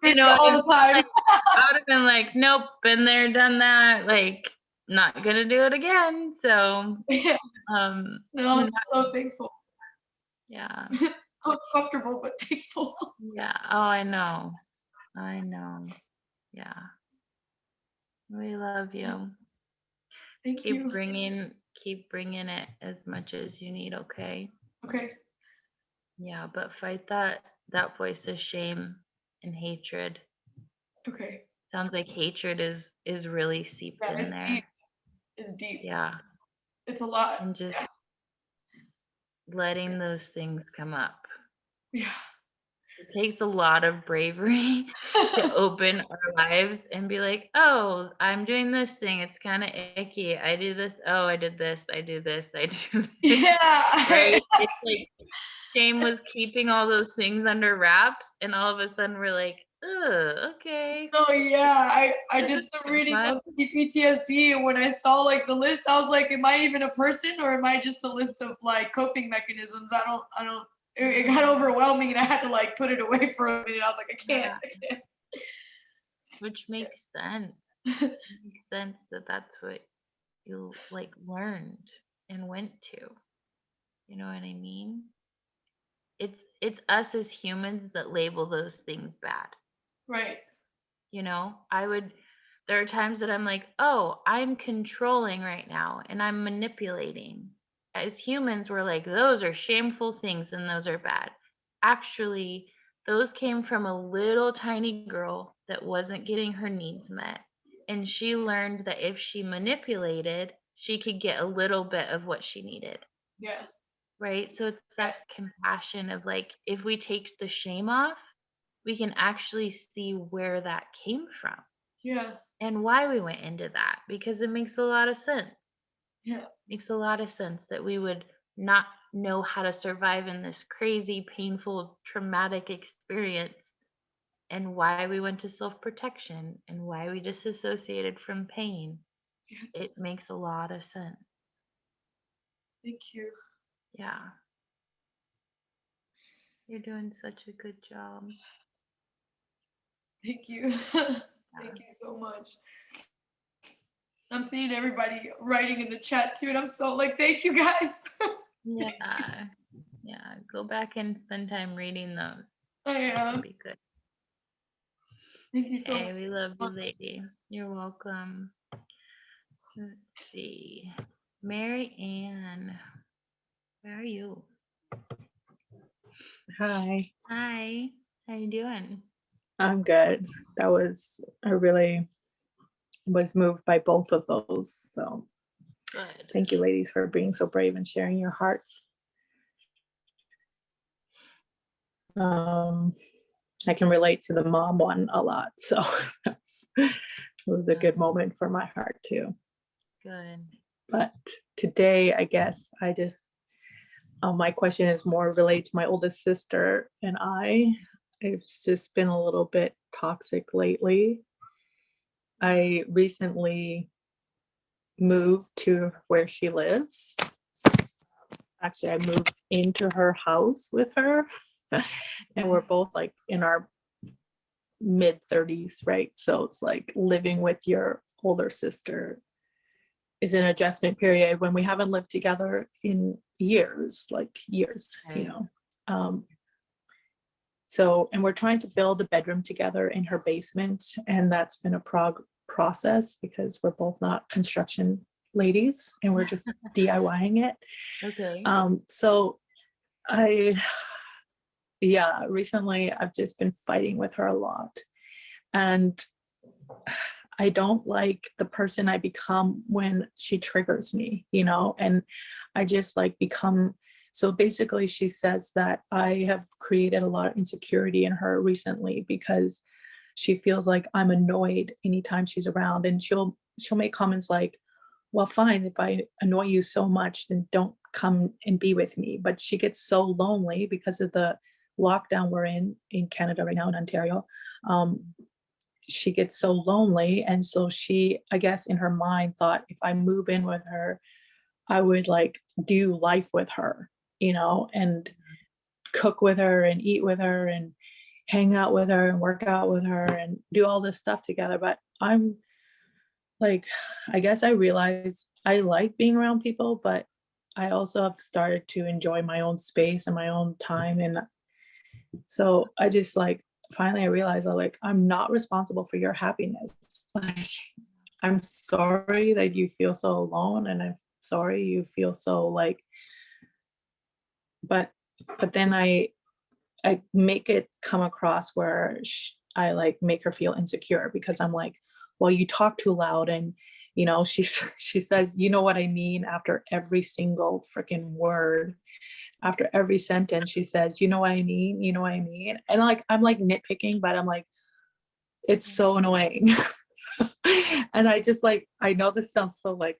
You know, all the time. like, I would have been like, nope, been there, done that, like not gonna do it again. So Yeah. No, I'm so thankful. Yeah. Uncomfortable, but thankful. Yeah. Oh, I know. Yeah. We love you. Thank Keep you. bringing it as much as you need, okay? Okay. Yeah, but fight that voice of shame and hatred. Okay. Sounds like hatred is really seeped in It's there. deep. It's deep. Yeah. It's a lot. And just letting those things come up. Yeah. It takes a lot of bravery to open our lives and be like, oh, I'm doing this thing. It's kind of icky. I do this. Oh, I did this. I do this. I do this. Yeah. Right? It's like shame was keeping all those things under wraps, and all of a sudden we're like, ugh, okay. Oh yeah, I did some reading on CPTSD, and when I saw like the list, I was like, am I even a person, or am I just a list of like coping mechanisms? I don't. It got overwhelming, and I had to like put it away for a minute. I was like, I can't. Which makes sense. It makes sense that that's what you like learned and went to. You know what I mean? It's us as humans that label those things bad. Right. You know, there are times that I'm like, oh, I'm controlling right now and I'm manipulating. As humans, we're like, those are shameful things and those are bad. Actually, those came from a little tiny girl that wasn't getting her needs met. And she learned that if she manipulated, she could get a little bit of what she needed. Yeah. Right? So it's that compassion of like, if we take the shame off, we can actually see where that came from. Yeah. And why we went into that, because it makes a lot of sense. Yeah. Makes a lot of sense that we would not know how to survive in this crazy, painful, traumatic experience, and why we went to self-protection and why we disassociated from pain. Yeah. It makes a lot of sense. Thank you. Yeah. You're doing such a good job. Thank you. Thank you so much. I'm seeing everybody writing in the chat too, and I'm so like, thank you guys. Yeah. Yeah. Go back and spend time reading those. I am. It'll be good. Thank you so much. Hey, we love you, lady. You're welcome. Let's see. Mary Ann, where are you? Hi. Hi. How you doing? I'm good. I really was moved by both of those. So Good. thank you, ladies, for being so brave and sharing your hearts. I can relate to the mom one a lot. So it was a good moment for my heart too. Good. But today, I guess my question is more related to my oldest sister and I. It's just been a little bit toxic lately. I recently moved to where she lives. Actually, I moved into her house with her, and we're both like in our mid 30s, right? So it's like living with your older sister is an adjustment period when we haven't lived together in years, like years, you Right. know. So, and we're trying to build a bedroom together in her basement, and that's been a process because we're both not construction ladies and we're just DIYing it. Okay. So yeah, recently I've just been fighting with her a lot, and I don't like the person I become when she triggers me, you know, and I just like become. So basically, she says that I have created a lot of insecurity in her recently because she feels like I'm annoyed anytime she's around, and she'll make comments like, "Well, fine, if I annoy you so much, then don't come and be with me." But she gets so lonely because of the lockdown we're in Canada right now, in Ontario. She gets so lonely, and so she, I guess in her mind, thought if I move in with her, I would like do life with her, you know, and cook with her and eat with her and hang out with her and work out with her and do all this stuff together. But I'm like, I guess I realize I like being around people, but I also have started to enjoy my own space and my own time. And so I just like finally I realized I'm not responsible for your happiness. Like, I'm sorry that you feel so alone, and I'm sorry you feel so like, but then I make it come across where I like make her feel insecure because I'm like, well, you talk too loud, and you know, she says, you know what I mean, after every single freaking word. After every sentence, she says, you know what I mean, you know what I mean. And like I'm like nitpicking, but I'm like, it's so annoying. And I just like, I know this sounds so like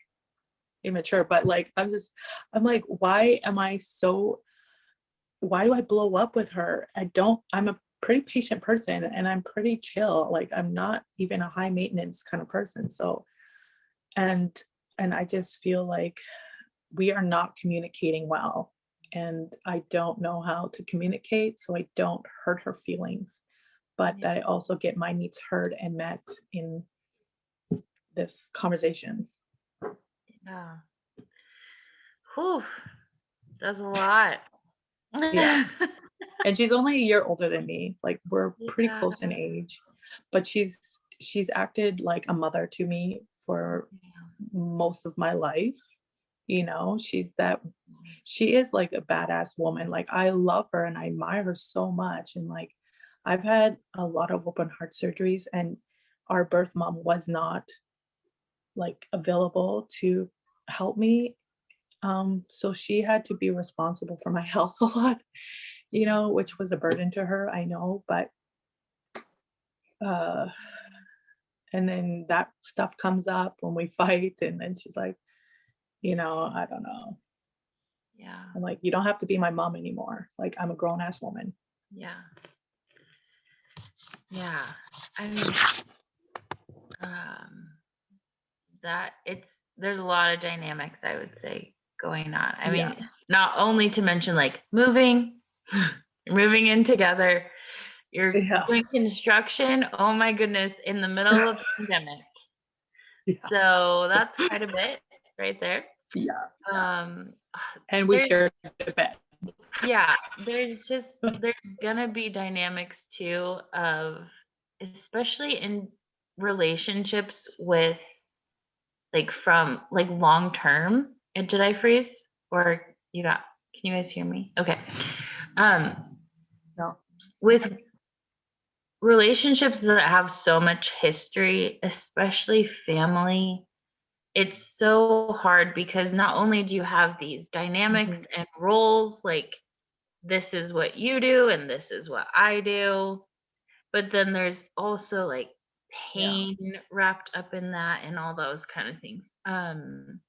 immature, but like I'm like, why do I blow up with her? I'm a pretty patient person and I'm pretty chill. Like I'm not even a high maintenance kind of person. So, and I just feel like we are not communicating well. And I don't know how to communicate so I don't hurt her feelings, but Yeah. that I also get my needs heard and met in this conversation. Yeah. Whew. That's a lot. Yeah. And she's only a year older than me. Like we're pretty Yeah. close in age, but she's acted like a mother to me for most of my life. You know, she is like a badass woman. Like I love her and I admire her so much. And like I've had a lot of open heart surgeries, and our birth mom was not like available to help me. So she had to be responsible for my health a lot, you know, which was a burden to her, I know, but uh and then that stuff comes up when we fight, and then she's like, you know, I don't know. Yeah. I'm like, you don't have to be my mom anymore. Like I'm a grown ass woman. Yeah. Yeah. I mean, that there's a lot of dynamics, I would say, going on. I Yeah. mean, not only to mention like moving, moving in together, you're Yeah. doing construction. Oh my goodness, in the middle of a pandemic. Yeah. So that's quite a bit right there. Yeah. Um, And we there's shared a bed. yeah, there's gonna be dynamics too of, especially in relationships with like from like long term. And did I freeze or can you guys hear me? Okay. Um, No. with relationships that have so much history, especially family, it's so hard because not only do you have these dynamics Mhm. and roles, like this is what you do and this is what I do, but then there's also like Yeah. pain wrapped up in that and all those kind of things. And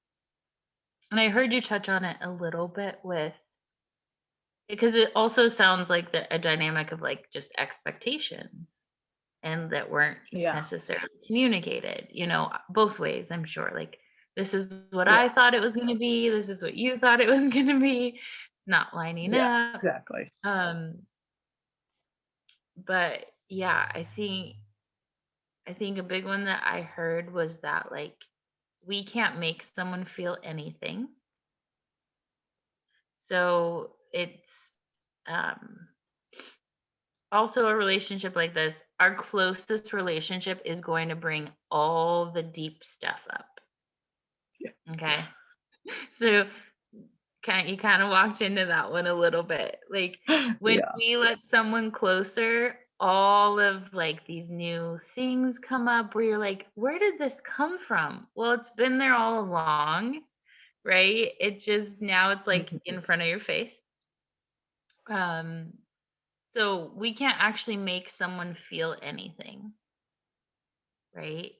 I heard you touch on it a little bit because it also sounds like a dynamic of like just expectations and that weren't Yeah. necessarily communicated, both ways, I'm sure. Like, this is what Yeah. I thought it was going to be. This is what you thought it was going to be, not lining Yeah. up. Exactly. But yeah, I think a big one that I heard was that like we can't make someone feel anything. So it's um also a relationship like this, our closest relationship is going to bring all the deep stuff up. Yeah. Okay. So you kind of walked into that one a little bit. Like when Yeah. we let someone closer, all of like these new things come up where you're like, where did this come from? Well, it's been there all along, right? It just now it's like Mhm. in front of your face. Um, so we can't actually make someone feel anything, right?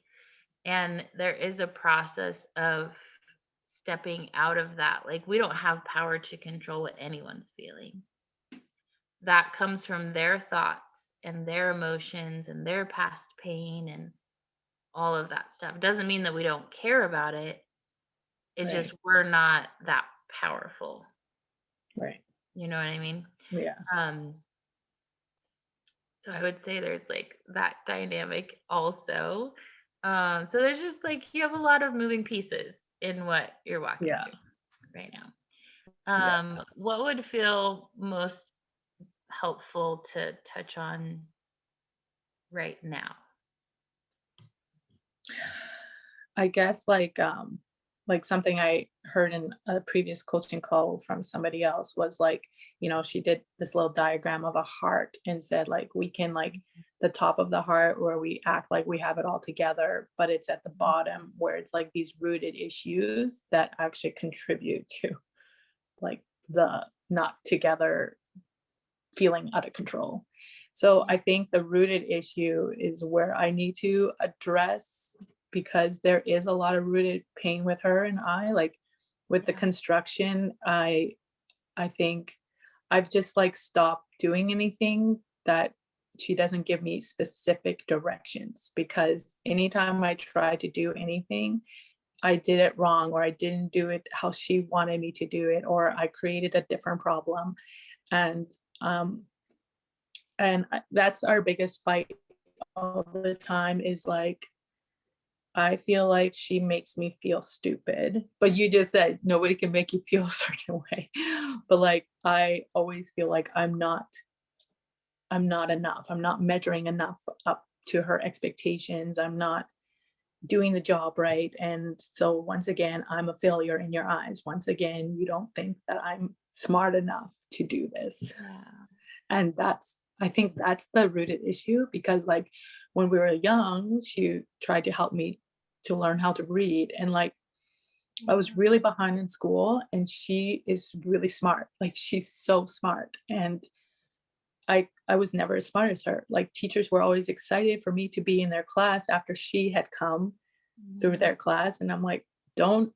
And there is a process of stepping out of that. Like we don't have power to control what anyone's feeling. That comes from their thoughts and their emotions and their past pain and all of that stuff. Doesn't mean that we don't care about it. It's Right. just we're not that powerful. Right. You know what I mean? Yeah. Um, so I would say there's like that dynamic also. So there's just like you have a lot of moving pieces in what you're walking Yeah. through right now. Yeah. What would feel most helpful to touch on right now? I guess like something I heard in a previous coaching call from somebody else was like, she did this little diagram of a heart and said like we can like the top of the heart where we act like we have it all together, but it's at the bottom where it's like these rooted issues that actually contribute to like the not together feeling out of control. So I think the rooted issue is where I need to address because there is a lot of rooted pain with her and I like with the Yeah. construction. I think I've just like stopped doing anything that she doesn't give me specific directions because anytime I try to do anything, I did it wrong or I didn't do it how she wanted me to do it or I created a different problem. And um that's our biggest fight all the time is like I feel like she makes me feel stupid. But you just said nobody can make you feel a certain way. But like I always feel like I'm not enough. I'm not measuring enough up to her expectations. I'm not doing the job right. And so once again, I'm a failure in your eyes. Once again, you don't think that I'm smart enough to do this. Yeah. And I think that's the rooted issue because like when we were young, she tried to help me to learn how to read. And like I was really behind in school and she is really smart. Like she's so smart. And I was never as smart as her. Like teachers were always excited for me to be in their class after she had come through their class. And I'm like, don't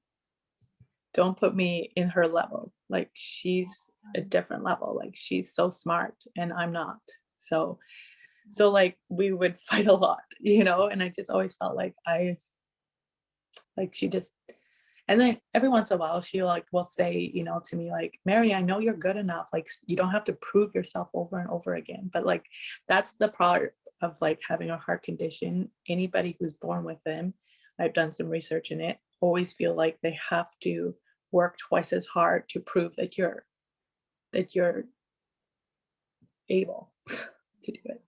put me in her level. Like she's a different level. Like she's so smart and I'm not. So like we would fight a lot, and I just always felt like she just and then every once in a while she like will say, to me like, Mary, I know you're good enough. Like you don't have to prove yourself over and over again. But like that's the part of like having a heart condition. Anybody who's born with them, I've done some research in it, always feel like they have to work twice as hard to prove that you're able to do it.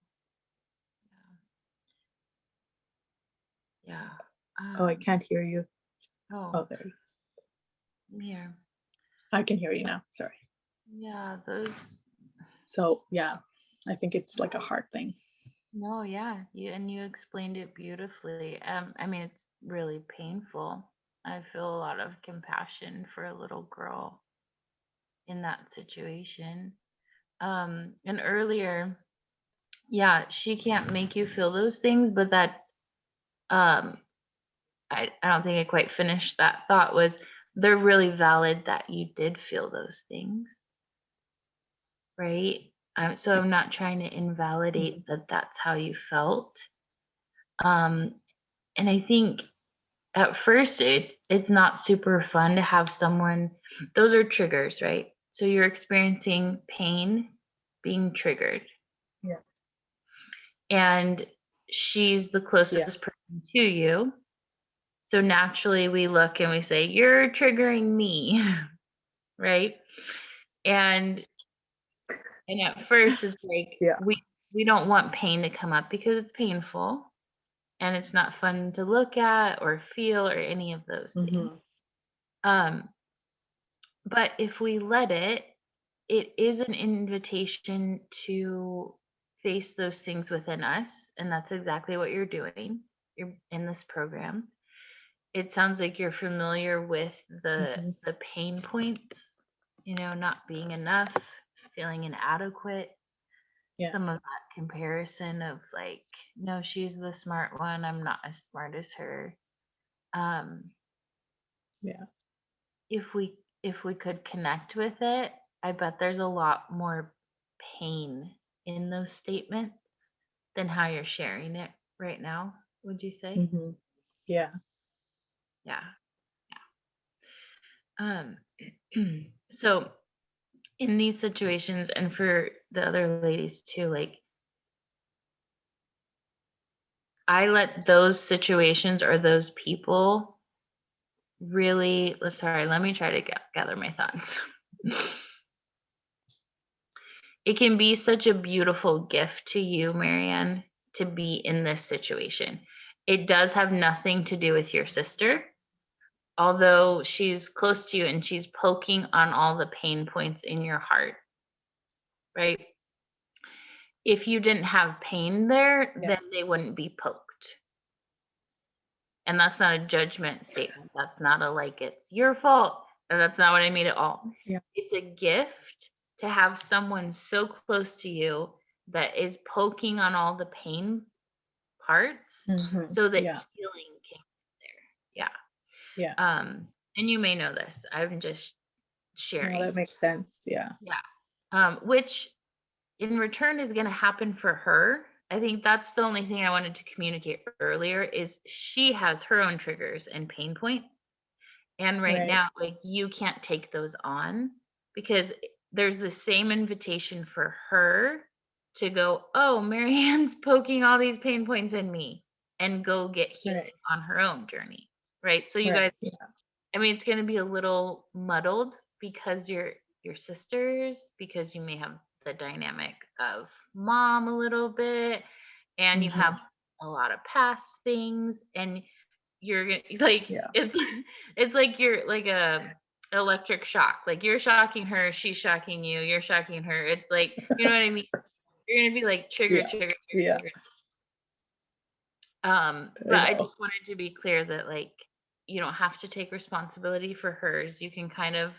Yeah. Oh, I can't hear you. Oh, Oh, there. here. I can hear you now. Sorry. Yeah, those. So yeah, I think it's like a heart thing. No, yeah, you explained it beautifully. I mean, it's really painful. I feel a lot of compassion for a little girl in that situation. And earlier, yeah, she can't make you feel those things, but that um I don't think I quite finished that thought was they're really valid that you did feel those things, right? So I'm not trying to invalidate that that's how you felt. Um, and I think at first it's not super fun to have someone, those are triggers, right? So you're experiencing pain being triggered. Yeah. and she's the closest person to you. So naturally we look and we say, you're triggering me, right? And at first it's like Yeah. we don't want pain to come up because it's painful and it's not fun to look at or feel or any of those things. But if we let it, it is an invitation to face those things within us, and that's exactly what you're doing. You're in this program. It sounds like you're familiar with the pain points, not being enough, feeling inadequate. Yeah. Some of that comparison of like, no, she's the smart one, I'm not as smart as her. Yeah. If we could connect with it, I bet there's a lot more pain in those statements than how you're sharing it right now, would you say? Yeah. Yeah. So in these situations, and for the other ladies too, like, I let those situations or those people really, sorry, let me try to gather my thoughts. It can be such a beautiful gift to you, Marianne, to be in this situation. It does have nothing to do with your sister, although she's close to you and she's poking on all the pain points in your heart, right? If you didn't have pain there, then they wouldn't be poked. And that's not a judgment statement. That's not a like, it's your fault. And that's not what I mean at all. Yeah. It's a gift to have someone so close to you that is poking on all the pain parts so that healing can get there. Yeah. Yeah. And you may know this. I'm just sharing. No, that makes sense. Yeah. Yeah. Which in return is going to happen for her. I think that's the only thing I wanted to communicate earlier is she has her own triggers and pain points. And right now, like, you can't take those on because there's the same invitation for her to go, oh, Marianne's poking all these pain points in me, and go get healing on her own journey. Right. So you guys, I mean, it's going to be a little muddled because you're sisters, because you may have the dynamic of mom a little bit, and you have a lot of past things, and you're gonna like it's like you're like a electric shock. Like, you're shocking her, she's shocking you, you're shocking her. It's like, you know what I mean? You're gonna be like trigger. But I just wanted to be clear that, like, you don't have to take responsibility for hers. You can kind of,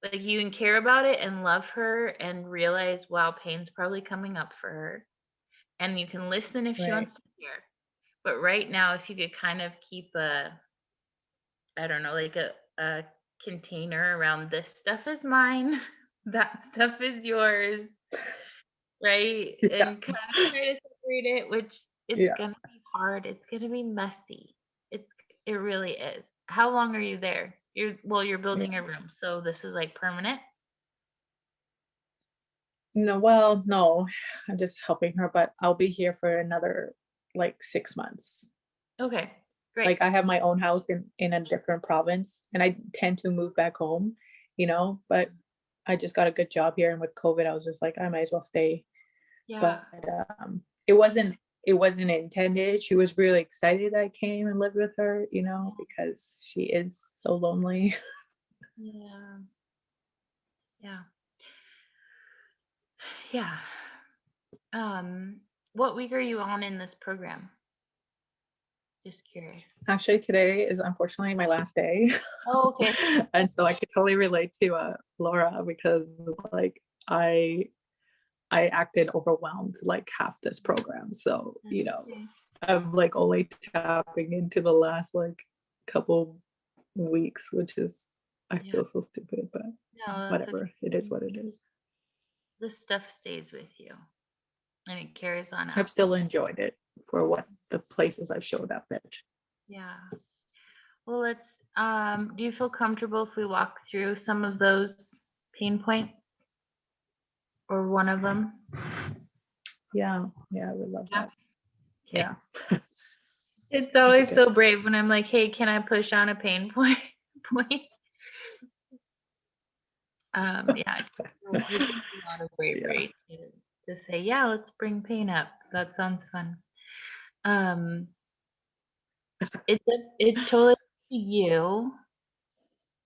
like, you can care about it and love her and realize, wow, pain's probably coming up for her. And you can listen if she wants to hear. But right now, if you could kind of keep I don't know, like a container around, this stuff is mine, that stuff is yours, right? And kind of try to separate it, which it's gonna be hard. It's gonna be messy. It really is. How long are you there? You're building a room, so this is like permanent. No, I'm just helping her, but I'll be here for another like 6 months. Okay, great. Like, I have my own house in a different province, and I tend to move back home, but I just got a good job here, and with COVID, I was just like, I might as well stay. Yeah. But it wasn't intended. She was really excited that I came and lived with her, because she is so lonely. Yeah. Yeah. Yeah. What week are you on in this program? Just curious. Actually, today is unfortunately my last day. Oh, okay. And so I could totally relate to Laura, because like I acted overwhelmed like half this program. So, I'm like only tapping into the last like couple weeks, which is, I feel so stupid, but No, whatever. It is what it is. This stuff stays with you and it carries on out. I've still enjoyed it for what the places I've showed up at. Yeah. Well, let's do you feel comfortable if we walk through some of those pain points or one of them? Yeah. Yeah, I would love Yeah. that. Okay. Yeah. It's always good. so brave when I'm like, hey, can I push on a pain point? Yeah, it takes a lot of bravery to say, yeah, let's bring pain up. That sounds fun. It's totally up to you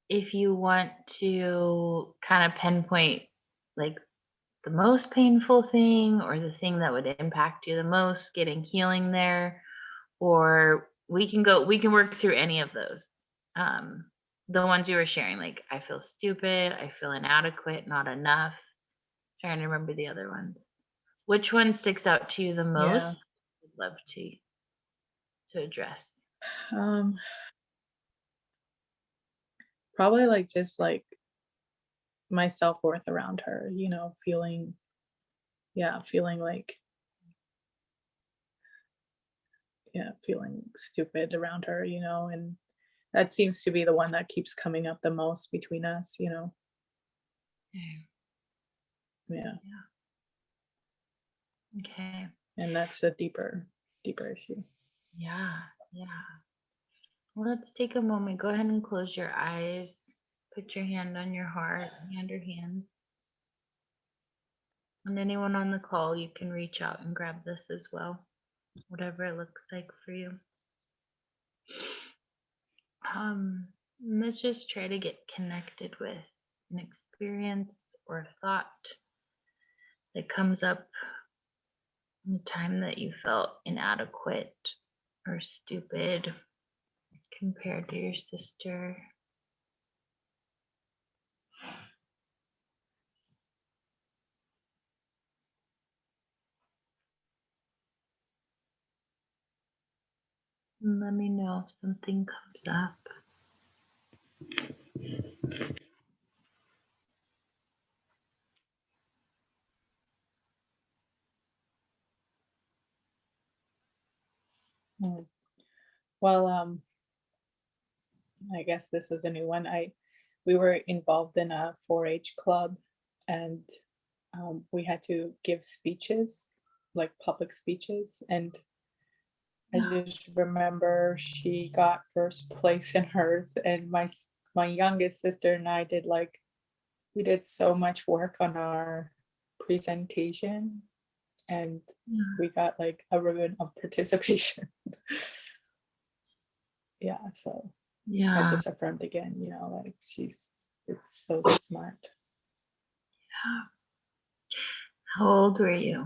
if you want to kind of pinpoint like the most painful thing or the thing that would impact you the most, getting healing there, or we can work through any of those. The ones you were sharing, like I feel stupid, I feel inadequate, not enough. Trying to remember the other ones. Which one sticks out to you the most? Yeah. I'd love to address. Probably like just like my self-worth around her, feeling like feeling stupid around her, and that seems to be the one that keeps coming up the most between us. Yeah. Okay. And that's a deeper issue. Yeah. Well, let's take a moment. Go ahead and close your eyes. Put your hand on your heart, hand or hands. And anyone on the call, you can reach out and grab this as well, whatever it looks like for you. Let's just try to get connected with an experience or a thought that comes up in the time that you felt inadequate or stupid compared to your sister. And let me know if something comes up. Mm. Well, I guess this was a new one. We were involved in a 4-H club, and we had to give speeches, like public speeches, and I just remember she got first place in hers, and my youngest sister and I we did so much work on our presentation, and we got like a ribbon of participation. Yeah, so I just affirmed again, like she's so smart. How old were you?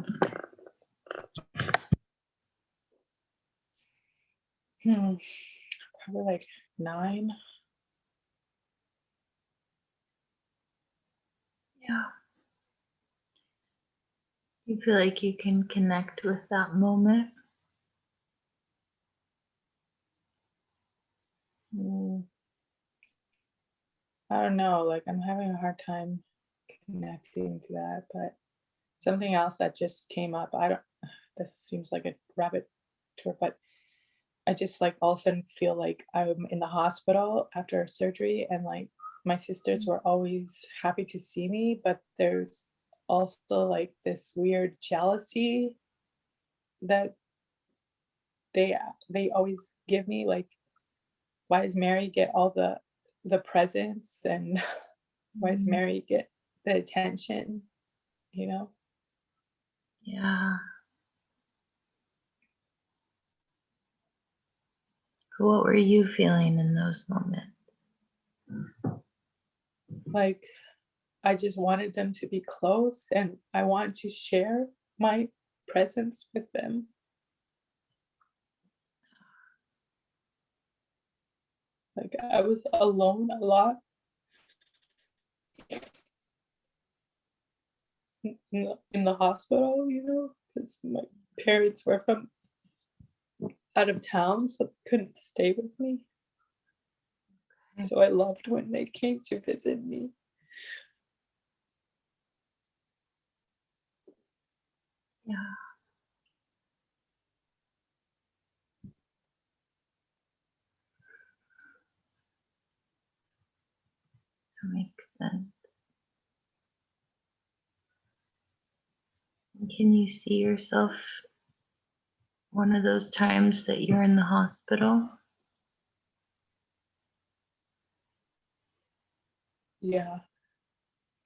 Probably like 9. Yeah. You feel like you can connect with that moment? I don't know, like I'm having a hard time connecting to that, but something else that just came up, this seems like a rabbit tour, but I just like all of a sudden feel like I'm in the hospital after surgery, and like my sisters were always happy to see me, but there's also like this weird jealousy that they always give me, like, why does Mary get all the presents, and why does Mary get the attention, you know? Yeah. What were you feeling in those moments? Like, I just wanted them to be close, and I want to share my presence with them. Like, I was alone a lot in the hospital, because my parents were from out of town, so they couldn't stay with me. So I loved when they came to visit me. Yeah. That makes sense. Can you see yourself one of those times that you're in the hospital? Yeah, I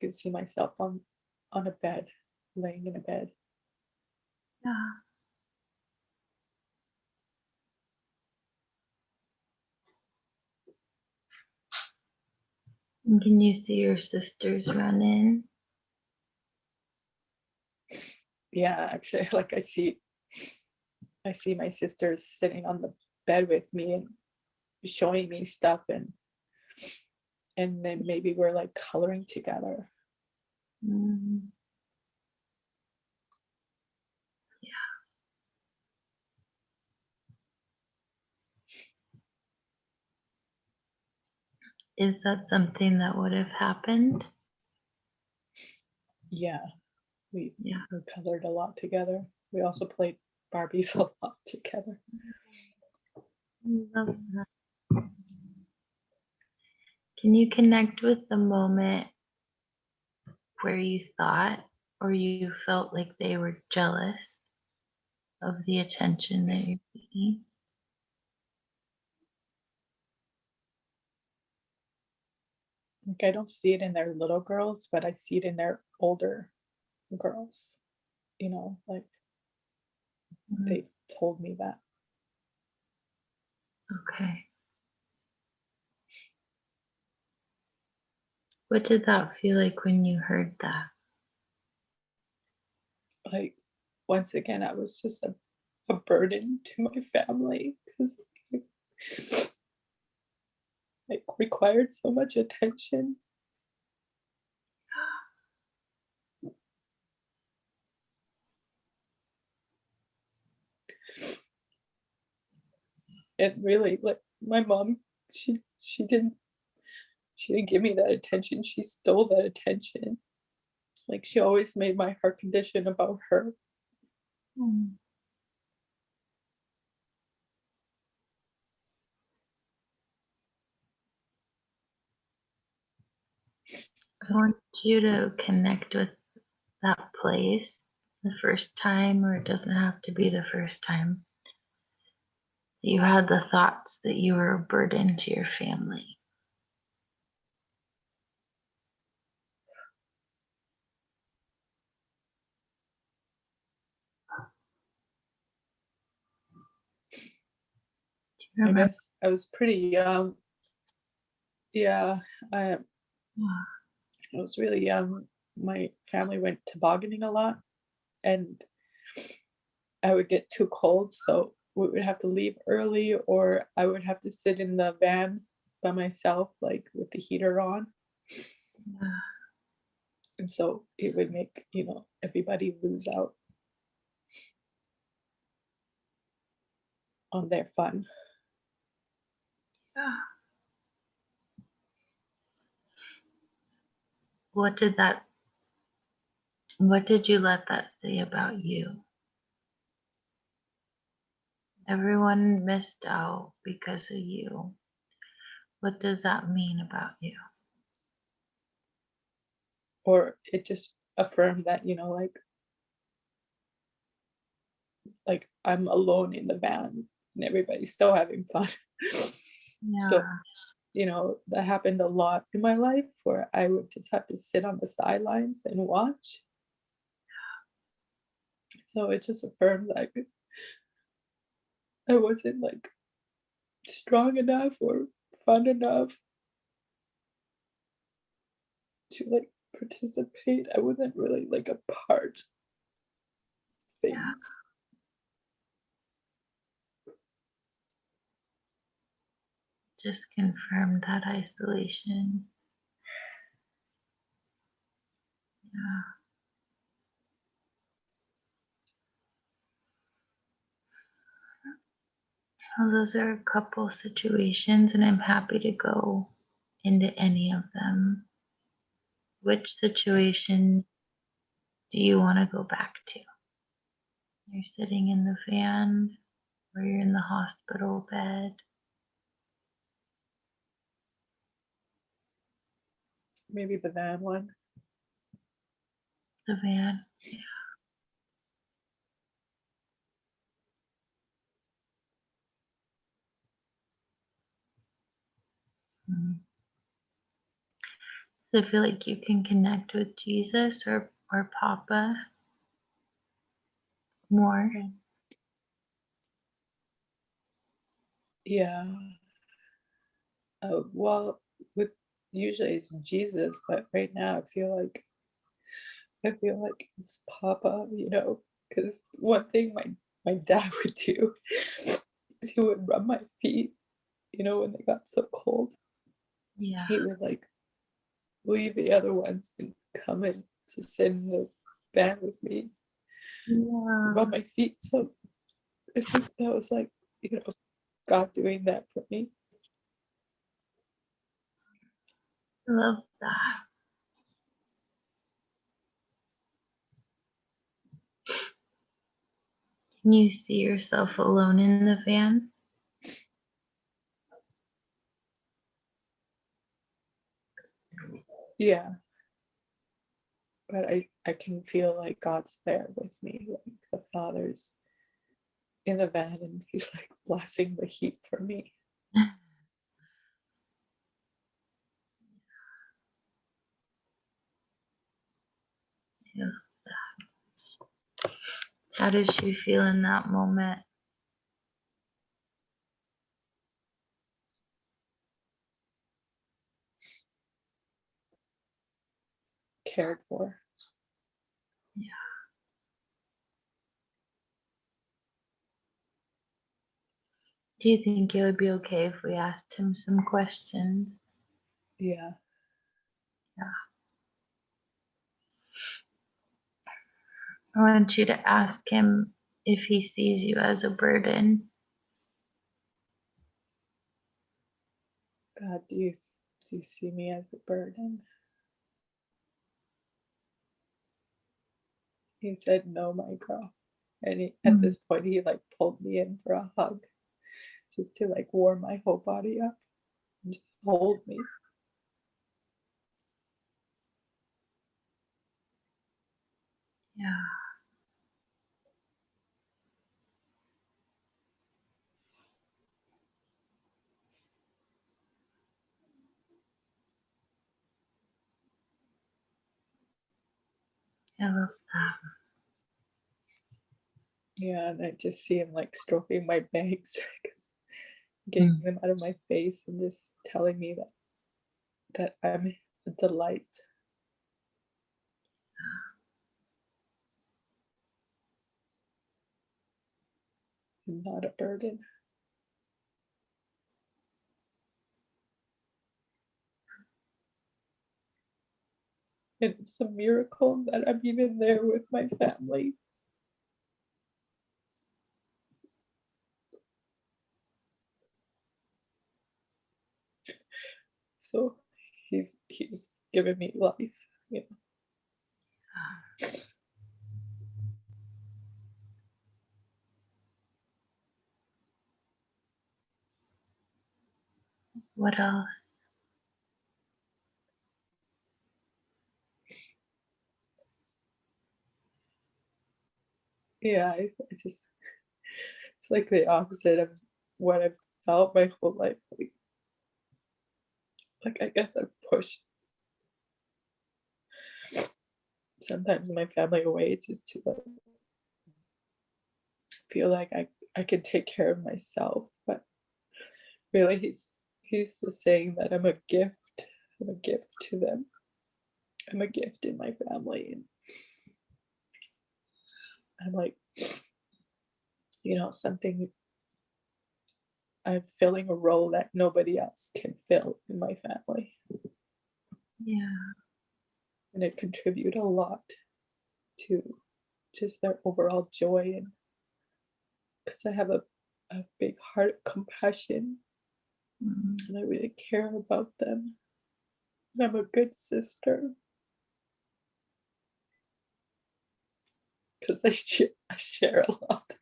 can see myself on a bed, laying in a bed. Yeah. And can you see your sisters run in? Yeah, actually, like I see my sisters sitting on the bed with me and showing me stuff, and then maybe we're like coloring together. Mm. Is that something that would have happened? Yeah, we Yeah. colored a lot together. We also played Barbies a lot together. Love that. Can you connect with the moment where you thought or you felt like they were jealous of the attention that you're seeking? Like, I don't see it in their little girls, but I see it in their older girls. You know, like Mm, they told me that. okay. What did that feel like when you heard that? Like, once again, I was just a burden to my family because it required so much attention. And really, like, my mom, she didn't give me that attention. She stole that attention. Like, she always made my heart condition about her. Mm. I want you to connect with that place the first time, or it doesn't have to be the first time, that you had the thoughts that you were a burden to your family. Do you I remember? guess I was pretty young. Yeah, I Yeah. was really young. My family went tobogganing a lot, and I would get too cold, so we would have to leave early, or I would have to sit in the van by myself, like with the heater on. Yeah. And so it would make, everybody lose out on their fun. Yeah. What did that, what did you let that say about you? Everyone missed out because of you. What does that mean about you? Or it just affirmed that, like I'm alone in the van and everybody's still having fun. So, Yeah. that happened a lot in my life where I would just have to sit on the sidelines and watch. So it just affirmed that I wasn't like strong enough or fun enough to like participate. I wasn't really like a part of Yeah. things. Just confirm that isolation. Yeah. Well, those are a couple situations, and I'm happy to go into any of them. Which situation do you want to go back to? You're sitting in the van, or you're in the hospital bed? Maybe the van one. The van. Does it feel like you can connect with Jesus or Papa more? Yeah. Well, with usually it's Jesus, but right now I feel like it's Papa, because one thing my dad would do is he would rub my feet, when they got so cold. Yeah. He would like leave the other ones and come and just sit in the van with me, Yeah. rub my feet. So I think that was like, God doing that for me. I love that. Can you see yourself alone in the van? Yeah. But I can feel like God's there with me, like the Father's in the van and he's like blessing the heat for me. Yeah. How does she feel in that moment? Cared for. Yeah. Do you think it would be okay if we asked him some questions? Yeah. Yeah. I want you to ask him if he sees you as a burden. God, do you see me as a burden? He said, no, my girl. And at this point, he like pulled me in for a hug just to like warm my whole body up and just hold me. Yeah. I love that. Yeah, and I just see him like stroking my bangs, because getting them out of my face and just telling me that I'm a delight. And not a burden. And it's a miracle that I'm even there with my family. So he's given me life. What else? Yeah, I just, it's like the opposite of what I've felt my whole life. Like I guess I've pushed sometimes my family away just to like feel like I can take care of myself. But really he's just saying that I'm a gift. I'm a gift to them. I'm a gift in my family. And I'm like, something, I'm filling a role that nobody else can fill in my family. Yeah. And it contribute a lot to just their overall joy, and because I have a big heart of compassion and I really care about them. And I'm a good sister because I share a lot.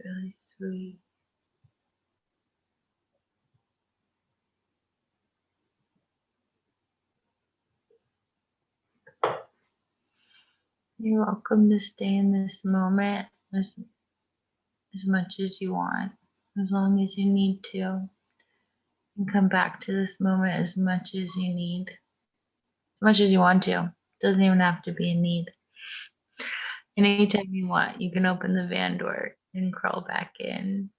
Really sweet. You're welcome to stay in this moment as much as you want, as long as you need to. And come back to this moment as much as you need, as much as you want to. Doesn't even have to be a need. Anytime you want, you can open the van door and crawl back in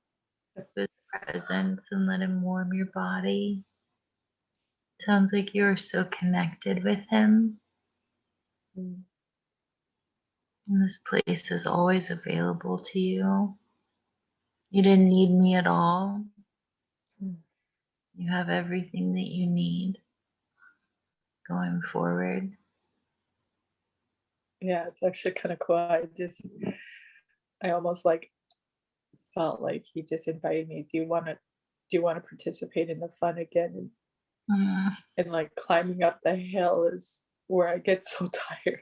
with his presence and let him warm your body. Sounds like you're so connected with him. Mm. And this place is always available to you. You didn't need me at all. Mm. You have everything that you need going forward. Yeah, it's actually kind of cool. I almost like felt like he just invited me. Do you want to participate in the fun again? Mm. And like climbing up the hill is where I get so tired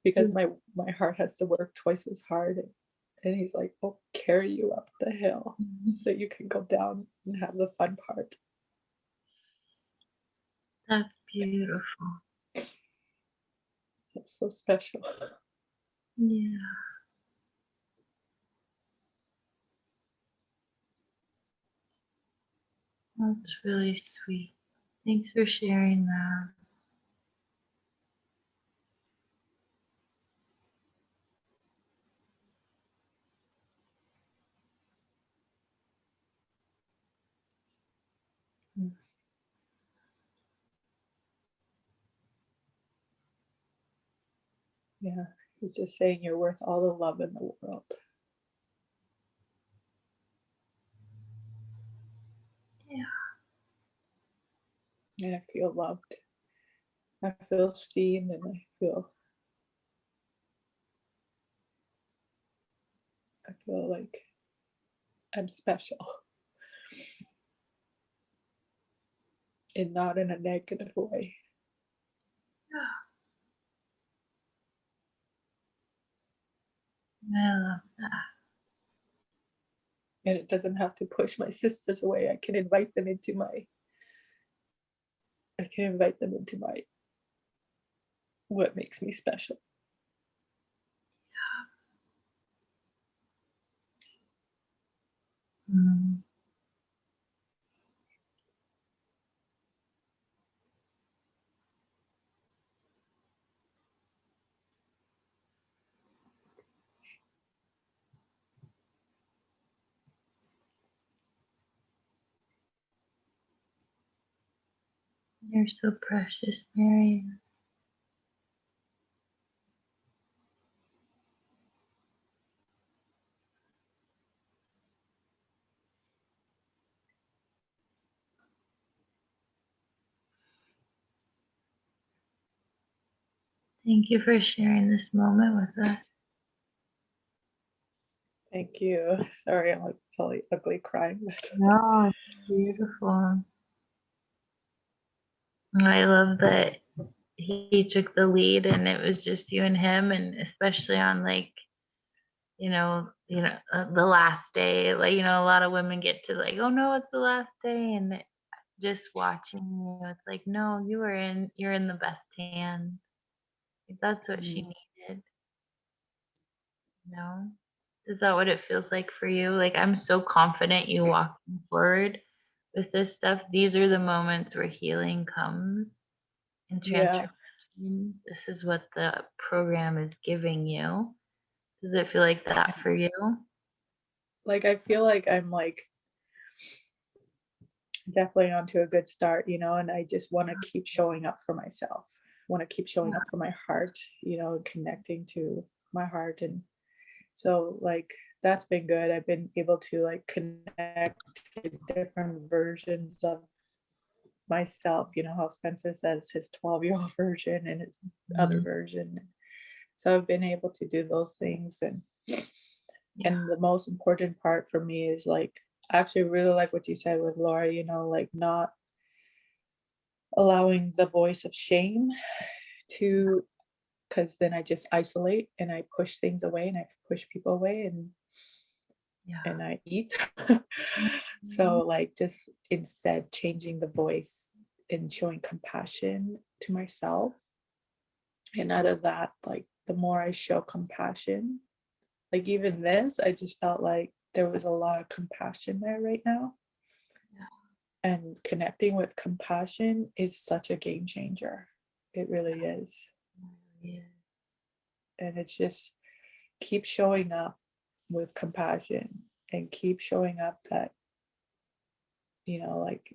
because my heart has to work twice as hard. And he's like, "I'll carry you up the hill so you can go down and have the fun part." That's beautiful. That's so special. Yeah. That's really sweet. Thanks for sharing that. Yeah, he's just saying you're worth all the love in the world. Yeah. And I feel loved. I feel seen, and I feel like I'm special, and not in a negative way. I love that. And it doesn't have to push my sisters away. I can invite them into what makes me special. Mm. You're so precious, Mary. Thank you for sharing this moment with us. Thank you. Sorry, I'm like totally ugly crying. No, it's beautiful. I love that he took the lead and it was just you and him, and especially on like, the last day, like, a lot of women get to like, oh no, it's the last day. And just watching you, it's like, no, you're in the best hands. Like, that's what she needed. No? Is that what it feels like for you? Like, I'm so confident you walking forward with this stuff. These are the moments where healing comes and Yeah, transformation. This is what the program is giving you. Does it feel like that for you? like I feel like I'm like definitely onto a good start, and I just want to keep showing up for myself. Want to keep showing up for my heart, connecting to my heart. And so like that's been good. I've been able to like connect to different versions of myself, how Spencer says his 12-year-old version and his other version. So I've been able to do those things. And the most important part for me is like, I actually really like what you said with Laura, like not allowing the voice of shame to, because then I just isolate and I push things away and I push people away and I eat. So like just instead changing the voice and showing compassion to myself. And out of that, like the more I show compassion. Like even this, I just felt like there was a lot of compassion there right now. Yeah. And connecting with compassion is such a game changer. It really is. Yeah. And it's just keep showing up with compassion and keep showing up that, you know, like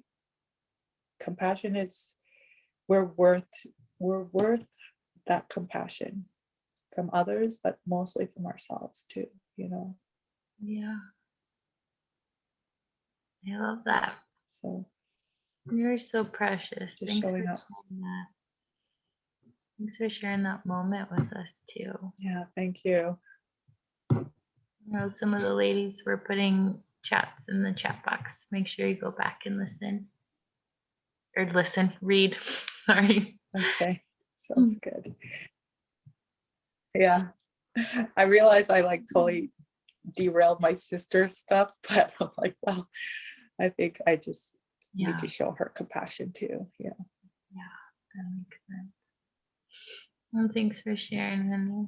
compassion is, we're worth that compassion from others, but mostly from ourselves too, you know. Yeah. I love that. So You're so precious. just Thanks for showing up. sharing that. Thanks for sharing that moment with us too. Yeah, thank you. I know some of the ladies were putting chats in the chat box. Make sure you go back and listen. Or read. Sorry. Okay, sounds good. Yeah, I realized I like totally derailed my sister's stuff, but I'm like, well, I think I just Yeah. need to show her compassion too. Yeah. Yeah, that makes sense. Well, thanks for sharing, Henry.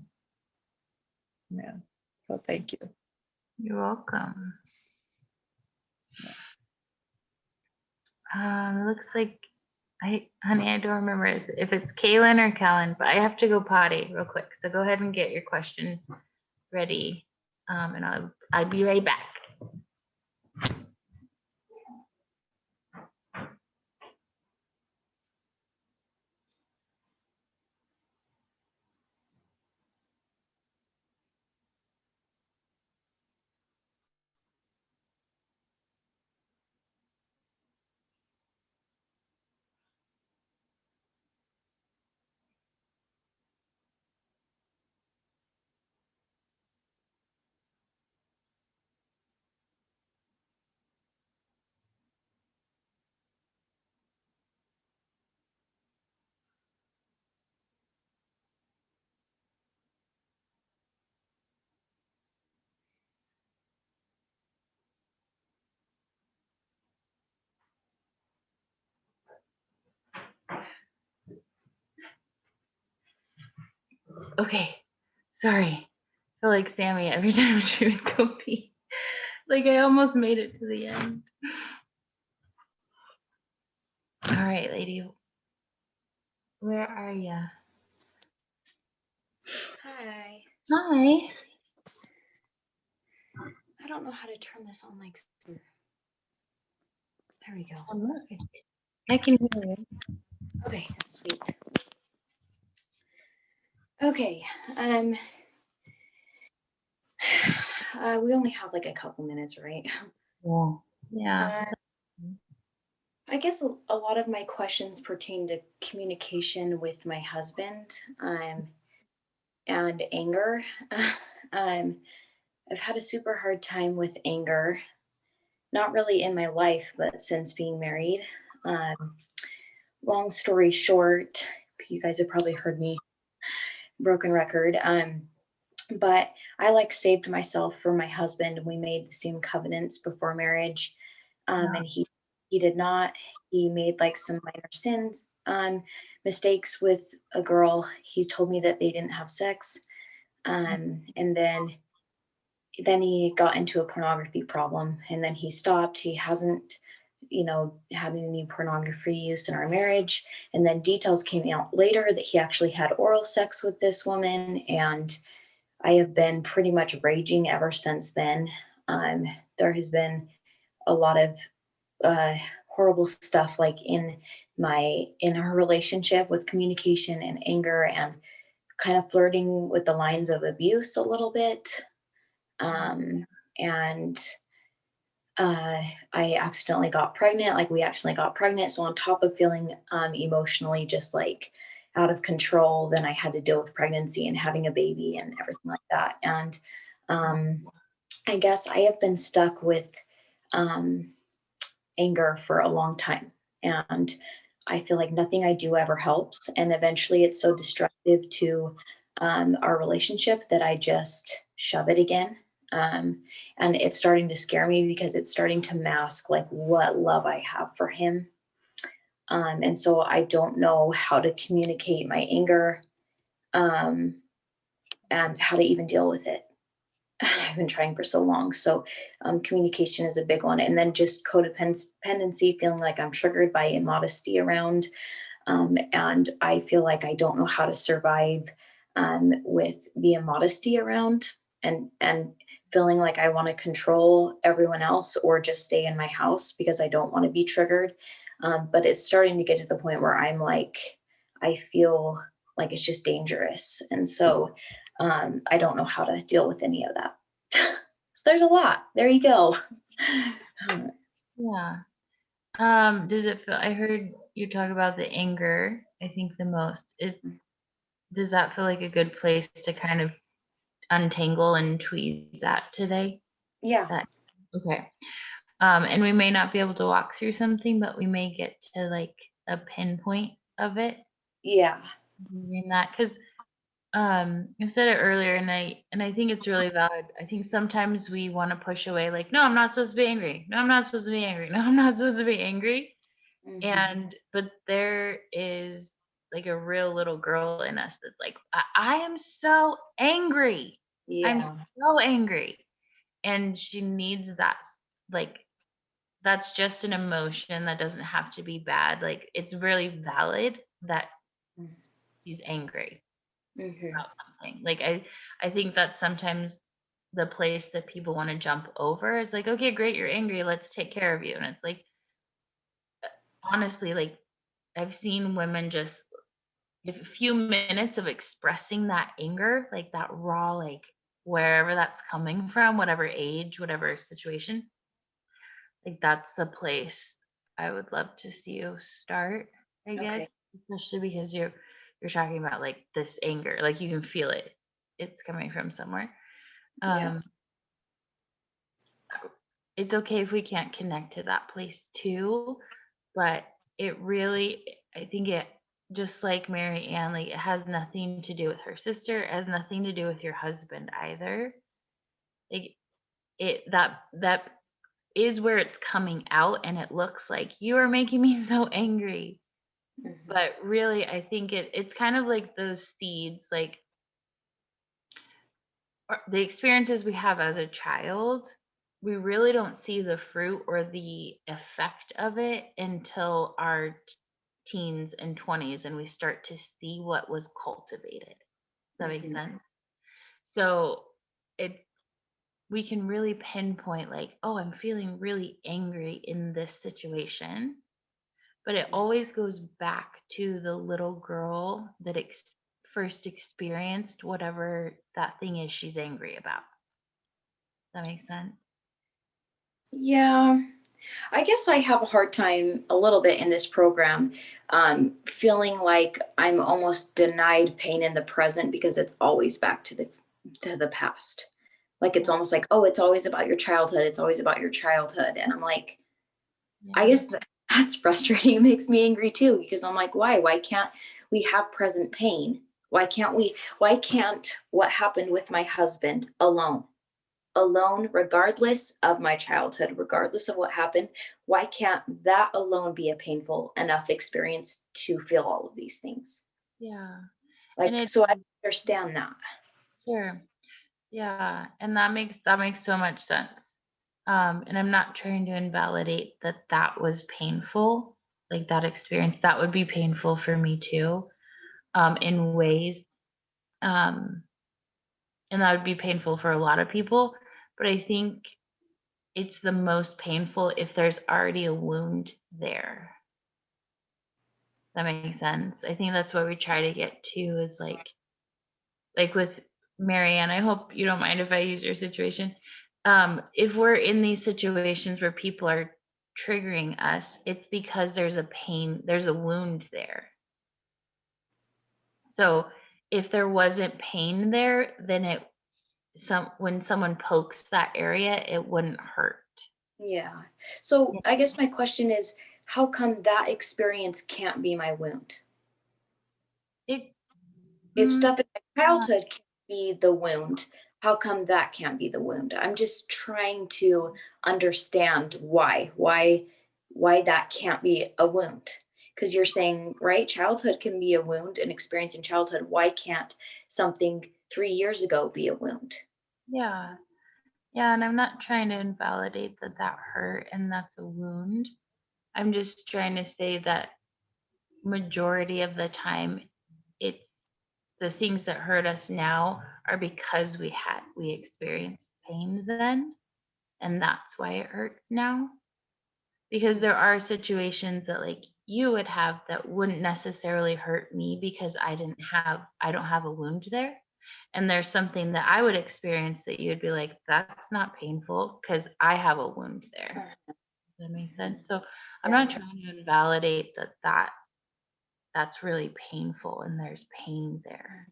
Yeah. So thank you. You're welcome. It looks like honey, I don't remember if it's Kaylin or Callan, but I have to go potty real quick. So go ahead and get your question ready. And I'll be right back. Okay. Sorry. I feel like Sammy every time she would go pee. Like I almost made it to the end. All right, lady. Where are you? Hi. Hi. I don't know how to turn this on like. There we go. I can hear you. Okay, sweet. Okay. We only have like a couple minutes, right? Yeah. I guess a lot of my questions pertain to communication with my husband, and anger. I've had a super hard time with anger, not really in my life, but since being married. Long story short, you guys have probably heard me broken record. But I like saved myself for my husband. We made the same covenants before marriage, and he did not. He made like some minor sins, mistakes with a girl. He told me that they didn't have sex, and then he got into a pornography problem, and then he stopped. He hasn't, had any pornography use in our marriage. And then details came out later that he actually had oral sex with this woman, and I have been pretty much raging ever since then. There has been a lot of horrible stuff like in her relationship with communication and anger and kind of flirting with the lines of abuse a little bit. And I accidentally got pregnant. Like we accidentally got pregnant. So on top of feeling emotionally just like out of control, then I had to deal with pregnancy and having a baby and everything like that. And I guess I have been stuck with anger for a long time. And I feel like nothing I do ever helps. And eventually it's so destructive to our relationship that I just shove it again. And it's starting to scare me because it's starting to mask like what love I have for him. And so I don't know how to communicate my anger and how to even deal with it. I've been trying for so long. So communication is a big one. And then just codependency, feeling like I'm triggered by immodesty around. And I feel like I don't know how to survive with the immodesty around, and feeling like I want to control everyone else or just stay in my house because I don't want to be triggered. But it's starting to get to the point where I'm like, I feel like it's just dangerous. And so I don't know how to deal with any of that. So there's a lot. There you go. Yeah. Does it feel, I heard you talk about the anger, I think the most. Does that feel like a good place to kind of untangle and tweeze that today? Yeah. Okay. And we may not be able to walk through something, but we may get to like a pinpoint of it. Yeah. In that, because I've said it earlier, and I think it's really valid. I think sometimes we want to push away, like, no, I'm not supposed to be angry. No, I'm not supposed to be angry. No, I'm not supposed to be angry. Mhm. And but there is like a real little girl in us that's like, I am so angry. I'm Yeah. so angry. And she needs that, like, that's just an emotion that doesn't have to be bad. Like, it's really valid that Mhm. she's angry Mhm. about something. Like, I think that sometimes the place that people want to jump over is like, okay, great, you're angry, let's take care of you. And it's like, honestly, like, I've seen women just, if a few minutes of expressing that anger, like that raw, like wherever that's coming from, whatever age, whatever situation, like that's the place I would love to see you start, I guess. Okay. Especially because you're talking about like this anger, like you can feel it. It's coming from somewhere. Yeah. Um it's okay if we can't connect to that place too, but it really, I think it, just like Mary Ann, like it has nothing to do with her sister, it has nothing to do with your husband either. Like that is where it's coming out, and it looks like you are making me so angry. Mhm. But really, I think it's kind of like those seeds, like the experiences we have as a child, we really don't see the fruit or the effect of it until our teens and 20s, and we start to see what was cultivated. Does that make Mhm. sense? So it's, we can really pinpoint like, oh, I'm feeling really angry in this situation, but it always goes back to the little girl that first experienced whatever that thing is she's angry about. That makes sense? Yeah. I guess I have a hard time a little bit in this program, feeling like I'm almost denied pain in the present because it's always back to the past. Like it's almost like, oh, it's always about your childhood. It's always about your childhood. And I'm like, I Yeah. guess that's frustrating. It makes me angry too, because I'm like, why? Why can't we have present pain? Why can't what happened with my husband alone, regardless of my childhood, regardless of what happened? Why can't that alone be a painful enough experience to feel all of these things? Yeah. And Like, it, so I understand that. sure. Yeah. And that makes so much sense. And I'm not trying to invalidate that was painful. Like that experience, that would be painful for me too, in ways. Um, and that would be painful for a lot of people. But I think it's the most painful if there's already a wound there. That makes sense. I think that's what we try to get to, is like with Marianne, I hope you don't mind if I use your situation. If we're in these situations where people are triggering us, it's because there's a pain, there's a wound there. So if there wasn't pain there, then when someone pokes that area, it wouldn't hurt. Yeah. So I guess my question is, how come that experience can't be my wound? It, If mm, stuff in my childhood can be the wound, how come that can't be the wound? I'm just trying to understand why that can't be a wound. Because you're saying, right, childhood can be a wound, an experience in childhood. Why can't something 3 years ago be a wound. Yeah. Yeah, and I'm not trying to invalidate that that hurt and that's a wound. I'm just trying to say that majority of the time, it's the things that hurt us now are because we experienced pain then, and that's why it hurts now. Because there are situations that like you would have that wouldn't necessarily hurt me because I don't have a wound there. And there's something that I would experience that you'd be like, that's not painful because I have a wound there. Does that make sense? So I'm not Yeah. trying to invalidate that's really painful and there's pain there.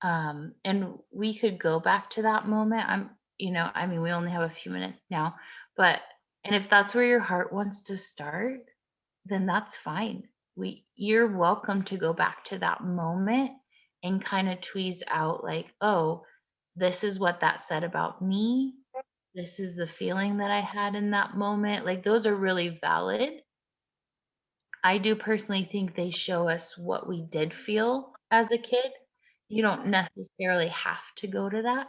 And we could go back to that moment. I mean, we only have a few minutes now, but and if that's where your heart wants to start, then that's fine. You're welcome to go back to that moment and kind of tweeze out like, oh, this is what that said about me. This is the feeling that I had in that moment. Like those are really valid. I do personally think they show us what we did feel as a kid. You don't necessarily have to go to that,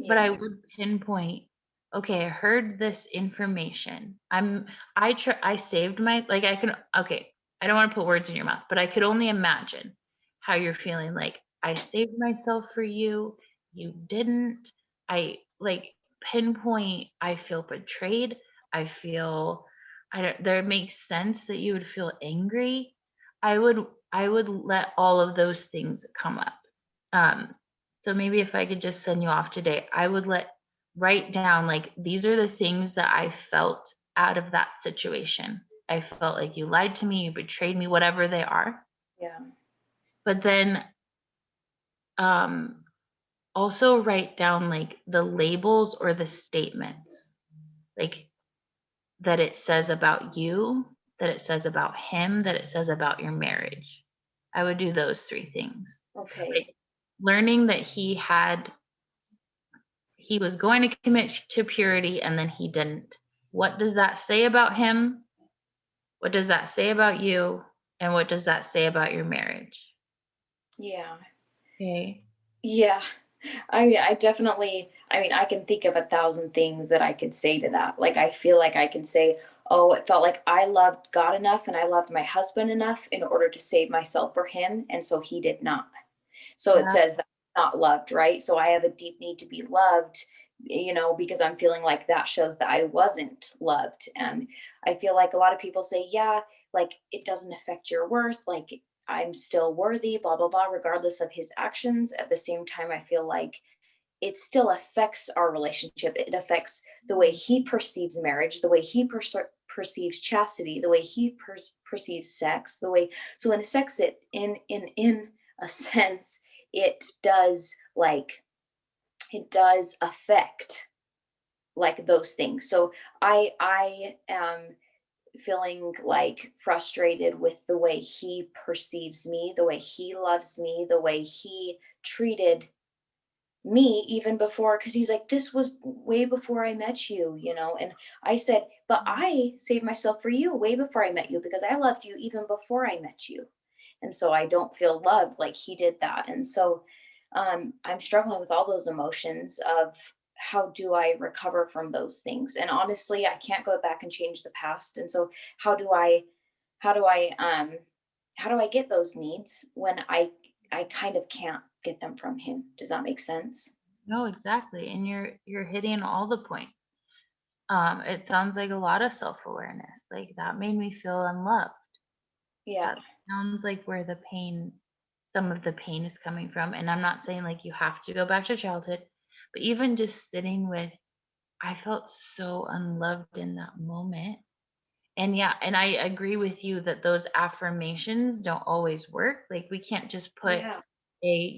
but I Yeah. would pinpoint, okay, I heard this information. I saved my, like I can, okay, I don't want to put words in your mouth, but I could only imagine how you're feeling. Like I saved myself for you, you didn't. I like pinpoint, I feel betrayed. I feel I don't there makes sense that you would feel angry. I would let all of those things come up. Um, so maybe if I could just send you off today, I would write down like these are the things that I felt out of that situation. I felt like you lied to me, you betrayed me, whatever they are. Yeah. But then um also write down like the labels or the statements. Like that it says about you, that it says about him, that it says about your marriage. I would do those three things. Okay. Like learning that he was going to commit to purity and then he didn't. What does that say about him? What does that say about you? And what does that say about your marriage? Yeah. Okay. Yeah. I mean, I can think of 1,000 things that I could say to that. Like, I feel like I can say, oh, it felt like I loved God enough and I loved my husband enough in order to save myself for him. And so he did not. So it Yeah. says that I'm not loved, right? So I have a deep need to be loved, because I'm feeling like that shows that I wasn't loved. And I feel like a lot of people say, yeah, like it doesn't affect your worth. Like I'm still worthy, blah, blah, blah, regardless of his actions. At the same time, I feel like it still affects our relationship. It affects the way he perceives marriage, the way he perceives chastity, the way he perceives sex, the way. So in a sex, it in a sense, it does affect like those things. So I am feeling like frustrated with the way he perceives me, the way he loves me, the way he treated me even before, because he's like, this was way before I met you. And I said, but I saved myself for you way before I met you because I loved you even before I met you. And so I don't feel loved like he did that. And so I'm struggling with all those emotions of how do I recover from those things. And honestly, I can't go back and change the past. And so how do I how do I how do I get those needs when I kind of can't get them from him? Does that make sense? No, exactly. And you're hitting all the points. It sounds like a lot of self-awareness. Like that made me feel unloved. Yeah. That sounds like where some of the pain is coming from. And I'm not saying like you have to go back to childhood, but even just sitting with, I felt so unloved in that moment. And yeah, and I agree with you that those affirmations don't always work. Like we can't just put Yeah.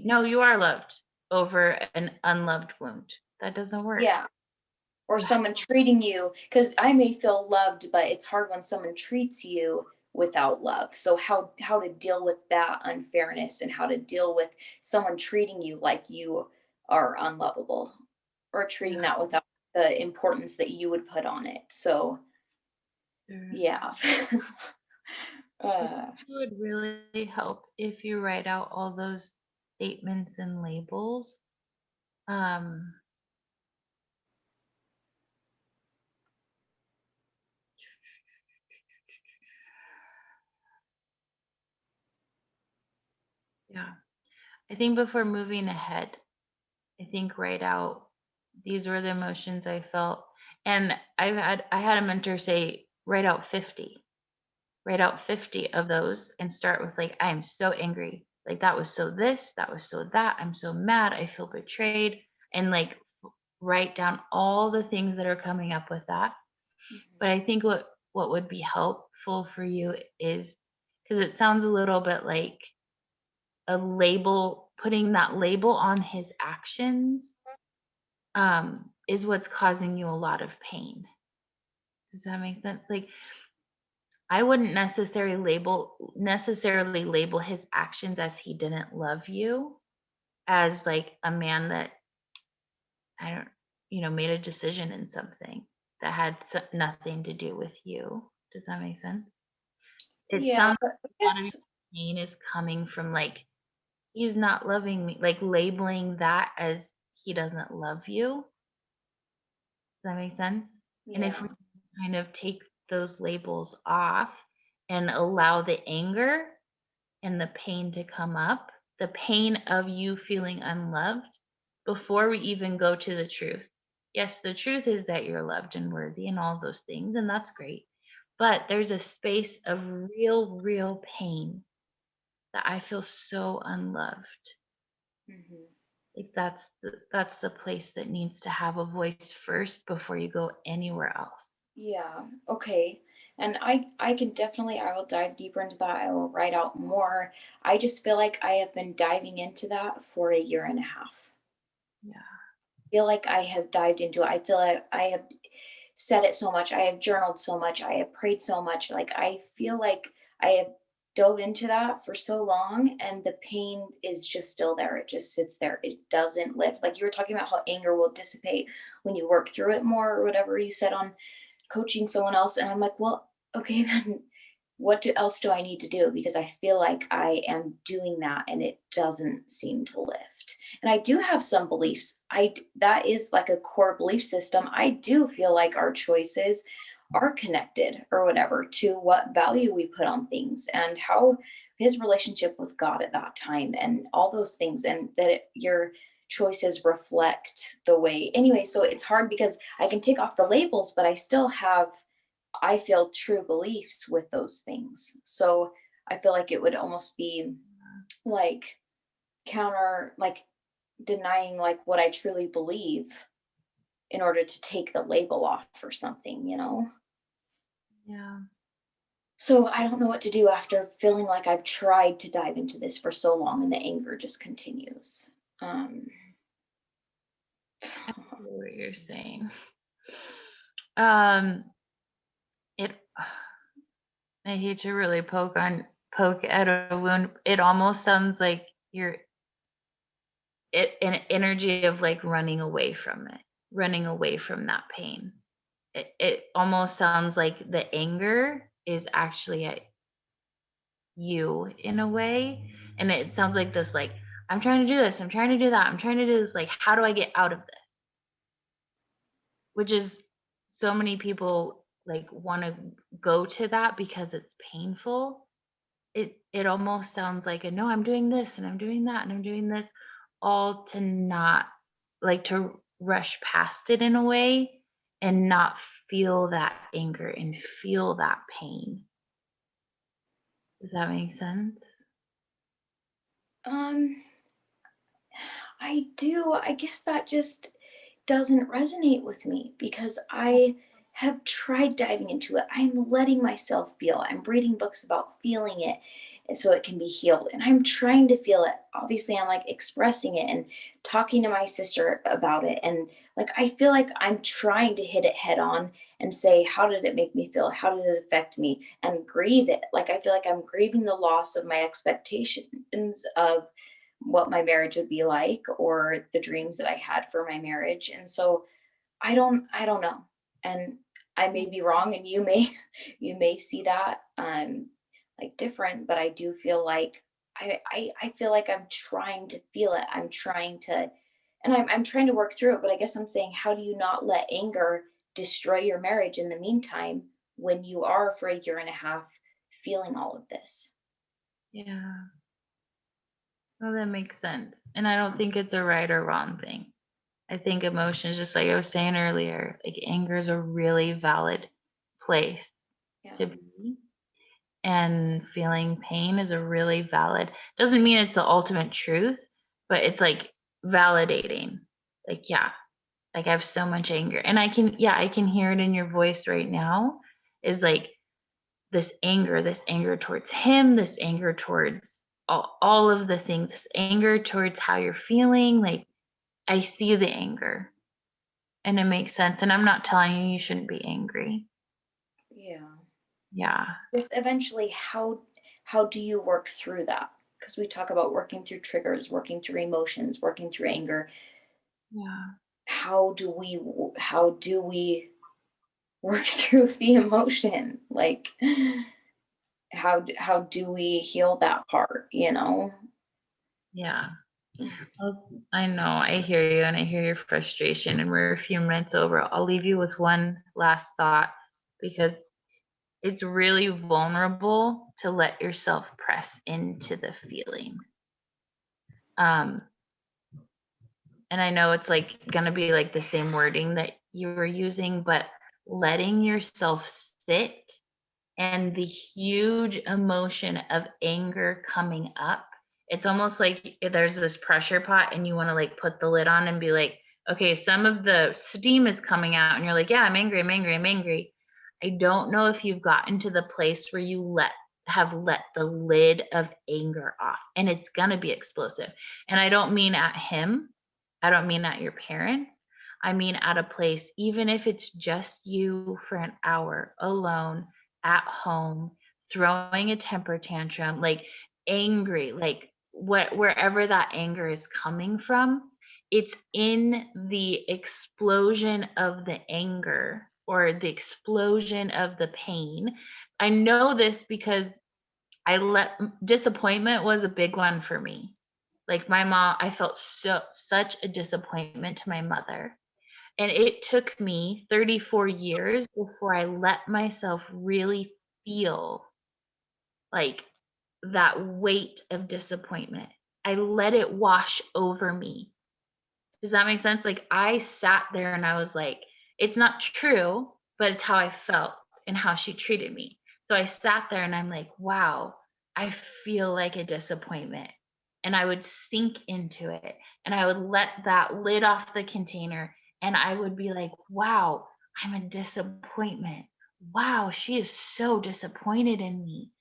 no, you are loved over an unloved wound. That doesn't work. Yeah. Or You have- someone treating you, because I may feel loved, but it's hard when someone treats you without love. So how to deal with that unfairness and how to deal with someone treating you like you are unlovable or treating yeah, that without the importance that you would put on it. So sure. yeah. I think it would really help if you write out all those statements and labels. Um, yeah. I think before moving ahead, I think write out these were the emotions I felt. And I had a mentor say, write out 50. Write out 50 of those and start with like, I am so angry. Like that was so this, that was so that. I'm so mad. I feel betrayed. And like write down all the things that are coming up with that. But I think what would be helpful for you is, because it sounds a little bit like a label, putting that label on his actions is what's causing you a lot of pain. Does that make sense? Like I wouldn't necessarily label his actions as he didn't love you, as like a man that I don't, made a decision in something that had nothing to do with you. Does that make sense? It Yeah, sounds but like I a lot of your guess, pain is coming from like he's not loving me, like labeling that as he doesn't love you. Does that make sense? And if yeah, we kind of take those labels off and allow the anger and the pain to come up, the pain of you feeling unloved before we even go to the truth. Yes, the truth is that you're loved and worthy and all those things, and that's great. But there's a space of real, real pain that I feel so unloved. mhm. Like that's the place that needs to have a voice first before you go anywhere else. Yeah, okay. And I can definitely, I will dive deeper into that. I will write out more. I just feel like I have been diving into that for a year and a half. Yeah. Feel like I have dived into it. I feel like I have said it so much. I have journaled so much. I have prayed so much. Like I feel like I have dove into that for so long and the pain is just still there. It just sits there. It doesn't lift. Like you were talking about how anger will dissipate when you work through it more or whatever you said on coaching someone else. And I'm like, well, okay, then else do I need to do? Because I feel like I am doing that and it doesn't seem to lift. And I do have some beliefs. That is like a core belief system. I do feel like our choices are connected or whatever to what value we put on things and how his relationship with God at that time and all those things and that your choices reflect the way anyway. So it's hard because I can take off the labels, but I still have, I feel, true beliefs with those things. So I feel like it would almost be like like denying like what I truly believe in order to take the label off or something, you know? Yeah. So I don't know what to do after feeling like I've tried to dive into this for so long and the anger just continues. Um, I know what you're saying. Um, it I hate to really poke at a wound. It almost sounds like you're an energy of like running away from it, running away from that pain. It almost sounds like the anger is actually at you in a way. And it sounds like this like, I'm trying to do this, I'm trying to do that, I'm trying to do this, like, how do I get out of this? Which is so many people like want to go to that because it's painful. It almost sounds like a no, I'm doing this and I'm doing that and I'm doing this, all to not like to rush past it in a way and not feel that anger and feel that pain. Does that make sense? um, I do. I guess that just doesn't resonate with me because I have tried diving into it. I'm letting myself feel. I'm reading books about feeling it and so it can be healed. And I'm trying to feel it. Obviously, I'm like expressing it and talking to my sister about it. And like I feel like I'm trying to hit it head on and say, how did it make me feel? How did it affect me? And grieve it. Like I feel like I'm grieving the loss of my expectations of what my marriage would be like or the dreams that I had for my marriage. And so I don't know. And I may be wrong and you may you may see that like different, but I do feel like I feel like I'm trying to feel it. I'm trying to, and I'm trying to work through it. But I guess I'm saying, how do you not let anger destroy your marriage in the meantime when you are for a year and a half feeling all of this? Yeah. Well, that makes sense. And I don't think it's a right or wrong thing. I think emotions, just like I was saying earlier, like anger is a really valid place Yeah. to be. And feeling pain is a really valid, doesn't mean it's the ultimate truth, but it's like validating. Like, yeah, like I have so much anger. And I can hear it in your voice right now, is like this anger towards him, this anger towards all of the things, this anger towards how you're feeling. Like, I see the anger and it makes sense. And I'm not telling you shouldn't be angry. Yeah. Yeah. Just eventually, how do you work through that? Because we talk about working through triggers, working through emotions, working through anger. Yeah. How do we work through the emotion? Like, how do we heal that part, you know? Yeah. Well, I know. I hear you and I hear your frustration. And we're a few minutes over. I'll leave you with one last thought, because it's really vulnerable to let yourself press into the feeling. And I know it's like going to be like the same wording that you were using, but letting yourself sit and the huge emotion of anger coming up. It's almost like there's this pressure pot and you want to like put the lid on and be like, okay, some of the steam is coming out and you're like, yeah, I'm angry, I'm angry, I'm angry. I don't know if you've gotten to the place where you have let the lid of anger off, and it's going to be explosive. And I don't mean at him. I don't mean at your parents. I mean at a place, even if it's just you for an hour alone at home, throwing a temper tantrum, like angry, like wherever that anger is coming from, it's in the explosion of the anger or the explosion of the pain. I know this because disappointment was a big one for me. Like my mom, I felt such a disappointment to my mother. And it took me 34 years before I let myself really feel like that weight of disappointment. I let it wash over me. Does that make sense? Like I sat there and I was like, it's not true, but it's how I felt and how she treated me. So I sat there and I'm like, wow, I feel like a disappointment. And I would sink into it and I would let that lid off the container and I would be like, wow, I'm a disappointment. Wow, she is so disappointed in me.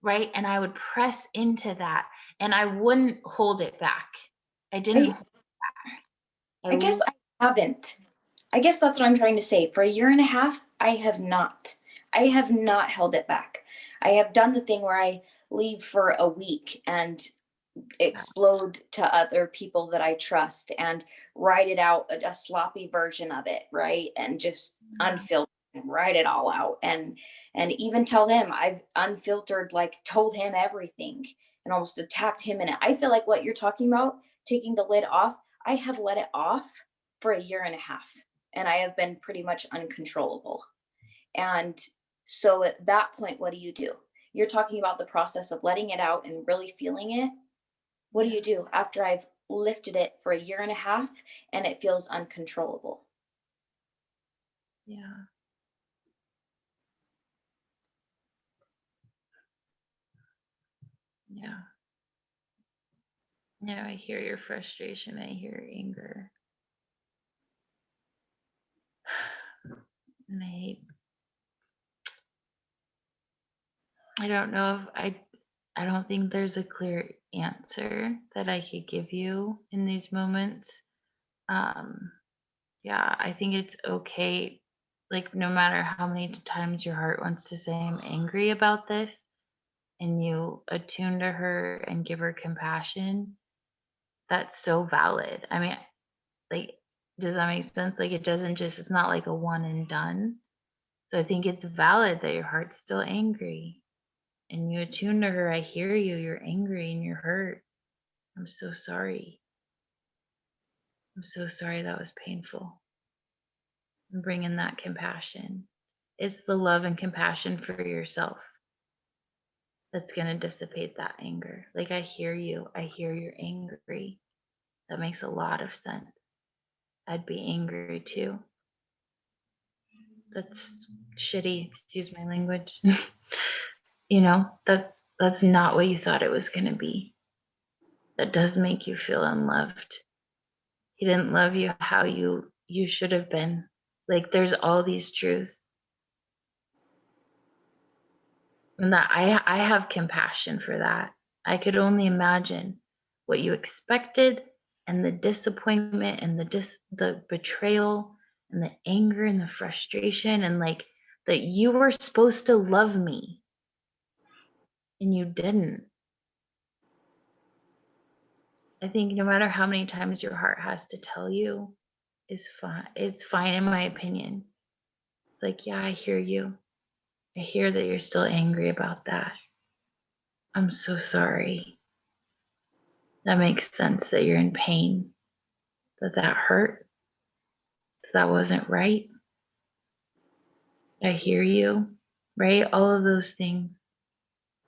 Right. And I would press into that and I wouldn't hold it back. I didn't. I guess I haven't. I guess that's what I'm trying to say. For a year and a half, I have not. I have not held it back. I have done the thing where I leave for a week and explode to other people that I trust and write it out, a sloppy version of it, right? And just unfiltered and write it all out. And even tell them I've unfiltered, like told him everything and almost attacked him in it. I feel like what you're talking about, taking the lid off, I have let it off for a year and a half. And I have been pretty much uncontrollable. And so at that point, what do? You're talking about the process of letting it out and really feeling it. What do you do after I've lifted it for a year and a half and it feels uncontrollable? Yeah. Yeah. Yeah, I hear your frustration. I hear your anger. And I don't know if I don't think there's a clear answer that I could give you in these moments. Yeah, I think it's okay. Like no matter how many times your heart wants to say I'm angry about this and you attune to her and give her compassion, that's so valid. I mean, like, does that make sense? Like it's not like a one and done. So I think it's valid that your heart's still angry. and you attune to her. I hear you. You're angry and you're hurt. I'm so sorry. I'm so sorry. That was painful. And bring in that compassion. It's the love and compassion for yourself that's going to dissipate that anger. Like, I hear you. I hear you're angry. That makes a lot of sense. I'd be angry too. That's shitty. Excuse my language. You know, that's not what you thought it was going to be. That does make you feel unloved. He didn't love you how you should have been. Like, there's all these truths. And that I have compassion for that. I could only imagine what you expected, and the disappointment and the betrayal and the anger and the frustration, and like that you were supposed to love me and you didn't. I think no matter how many times your heart has to tell you, is fine. It's fine in my opinion. It's like, yeah, I hear you. I hear that you're still angry about that. I'm so sorry. That makes sense that you're in pain, that hurt, that wasn't right. I hear you, right? All of those things.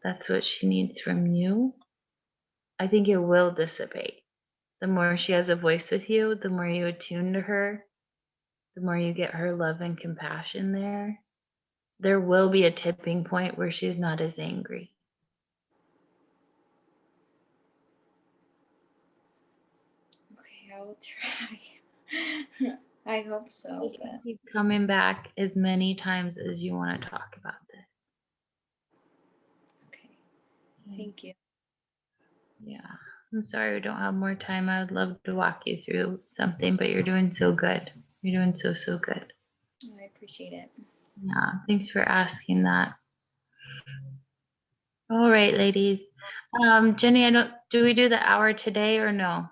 That's what she needs from you. I think it will dissipate. The more she has a voice with you, the more you attune to her, the more you get her love and compassion there will be a tipping point where she's not as angry. Okay, I will try. I hope so. You But can keep coming back as many times as you want to talk about this. okay, thank you. Yeah. I'm sorry we don't have more time. I would love to walk you through something, but you're doing so good. You're doing so good. I appreciate it. Yeah. Thanks for asking that. All right, ladies. Jenny, do we do the hour today or no?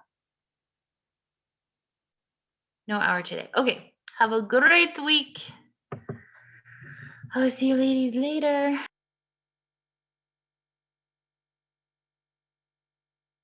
No hour today. Okay. Have a great week. I'll see you ladies later.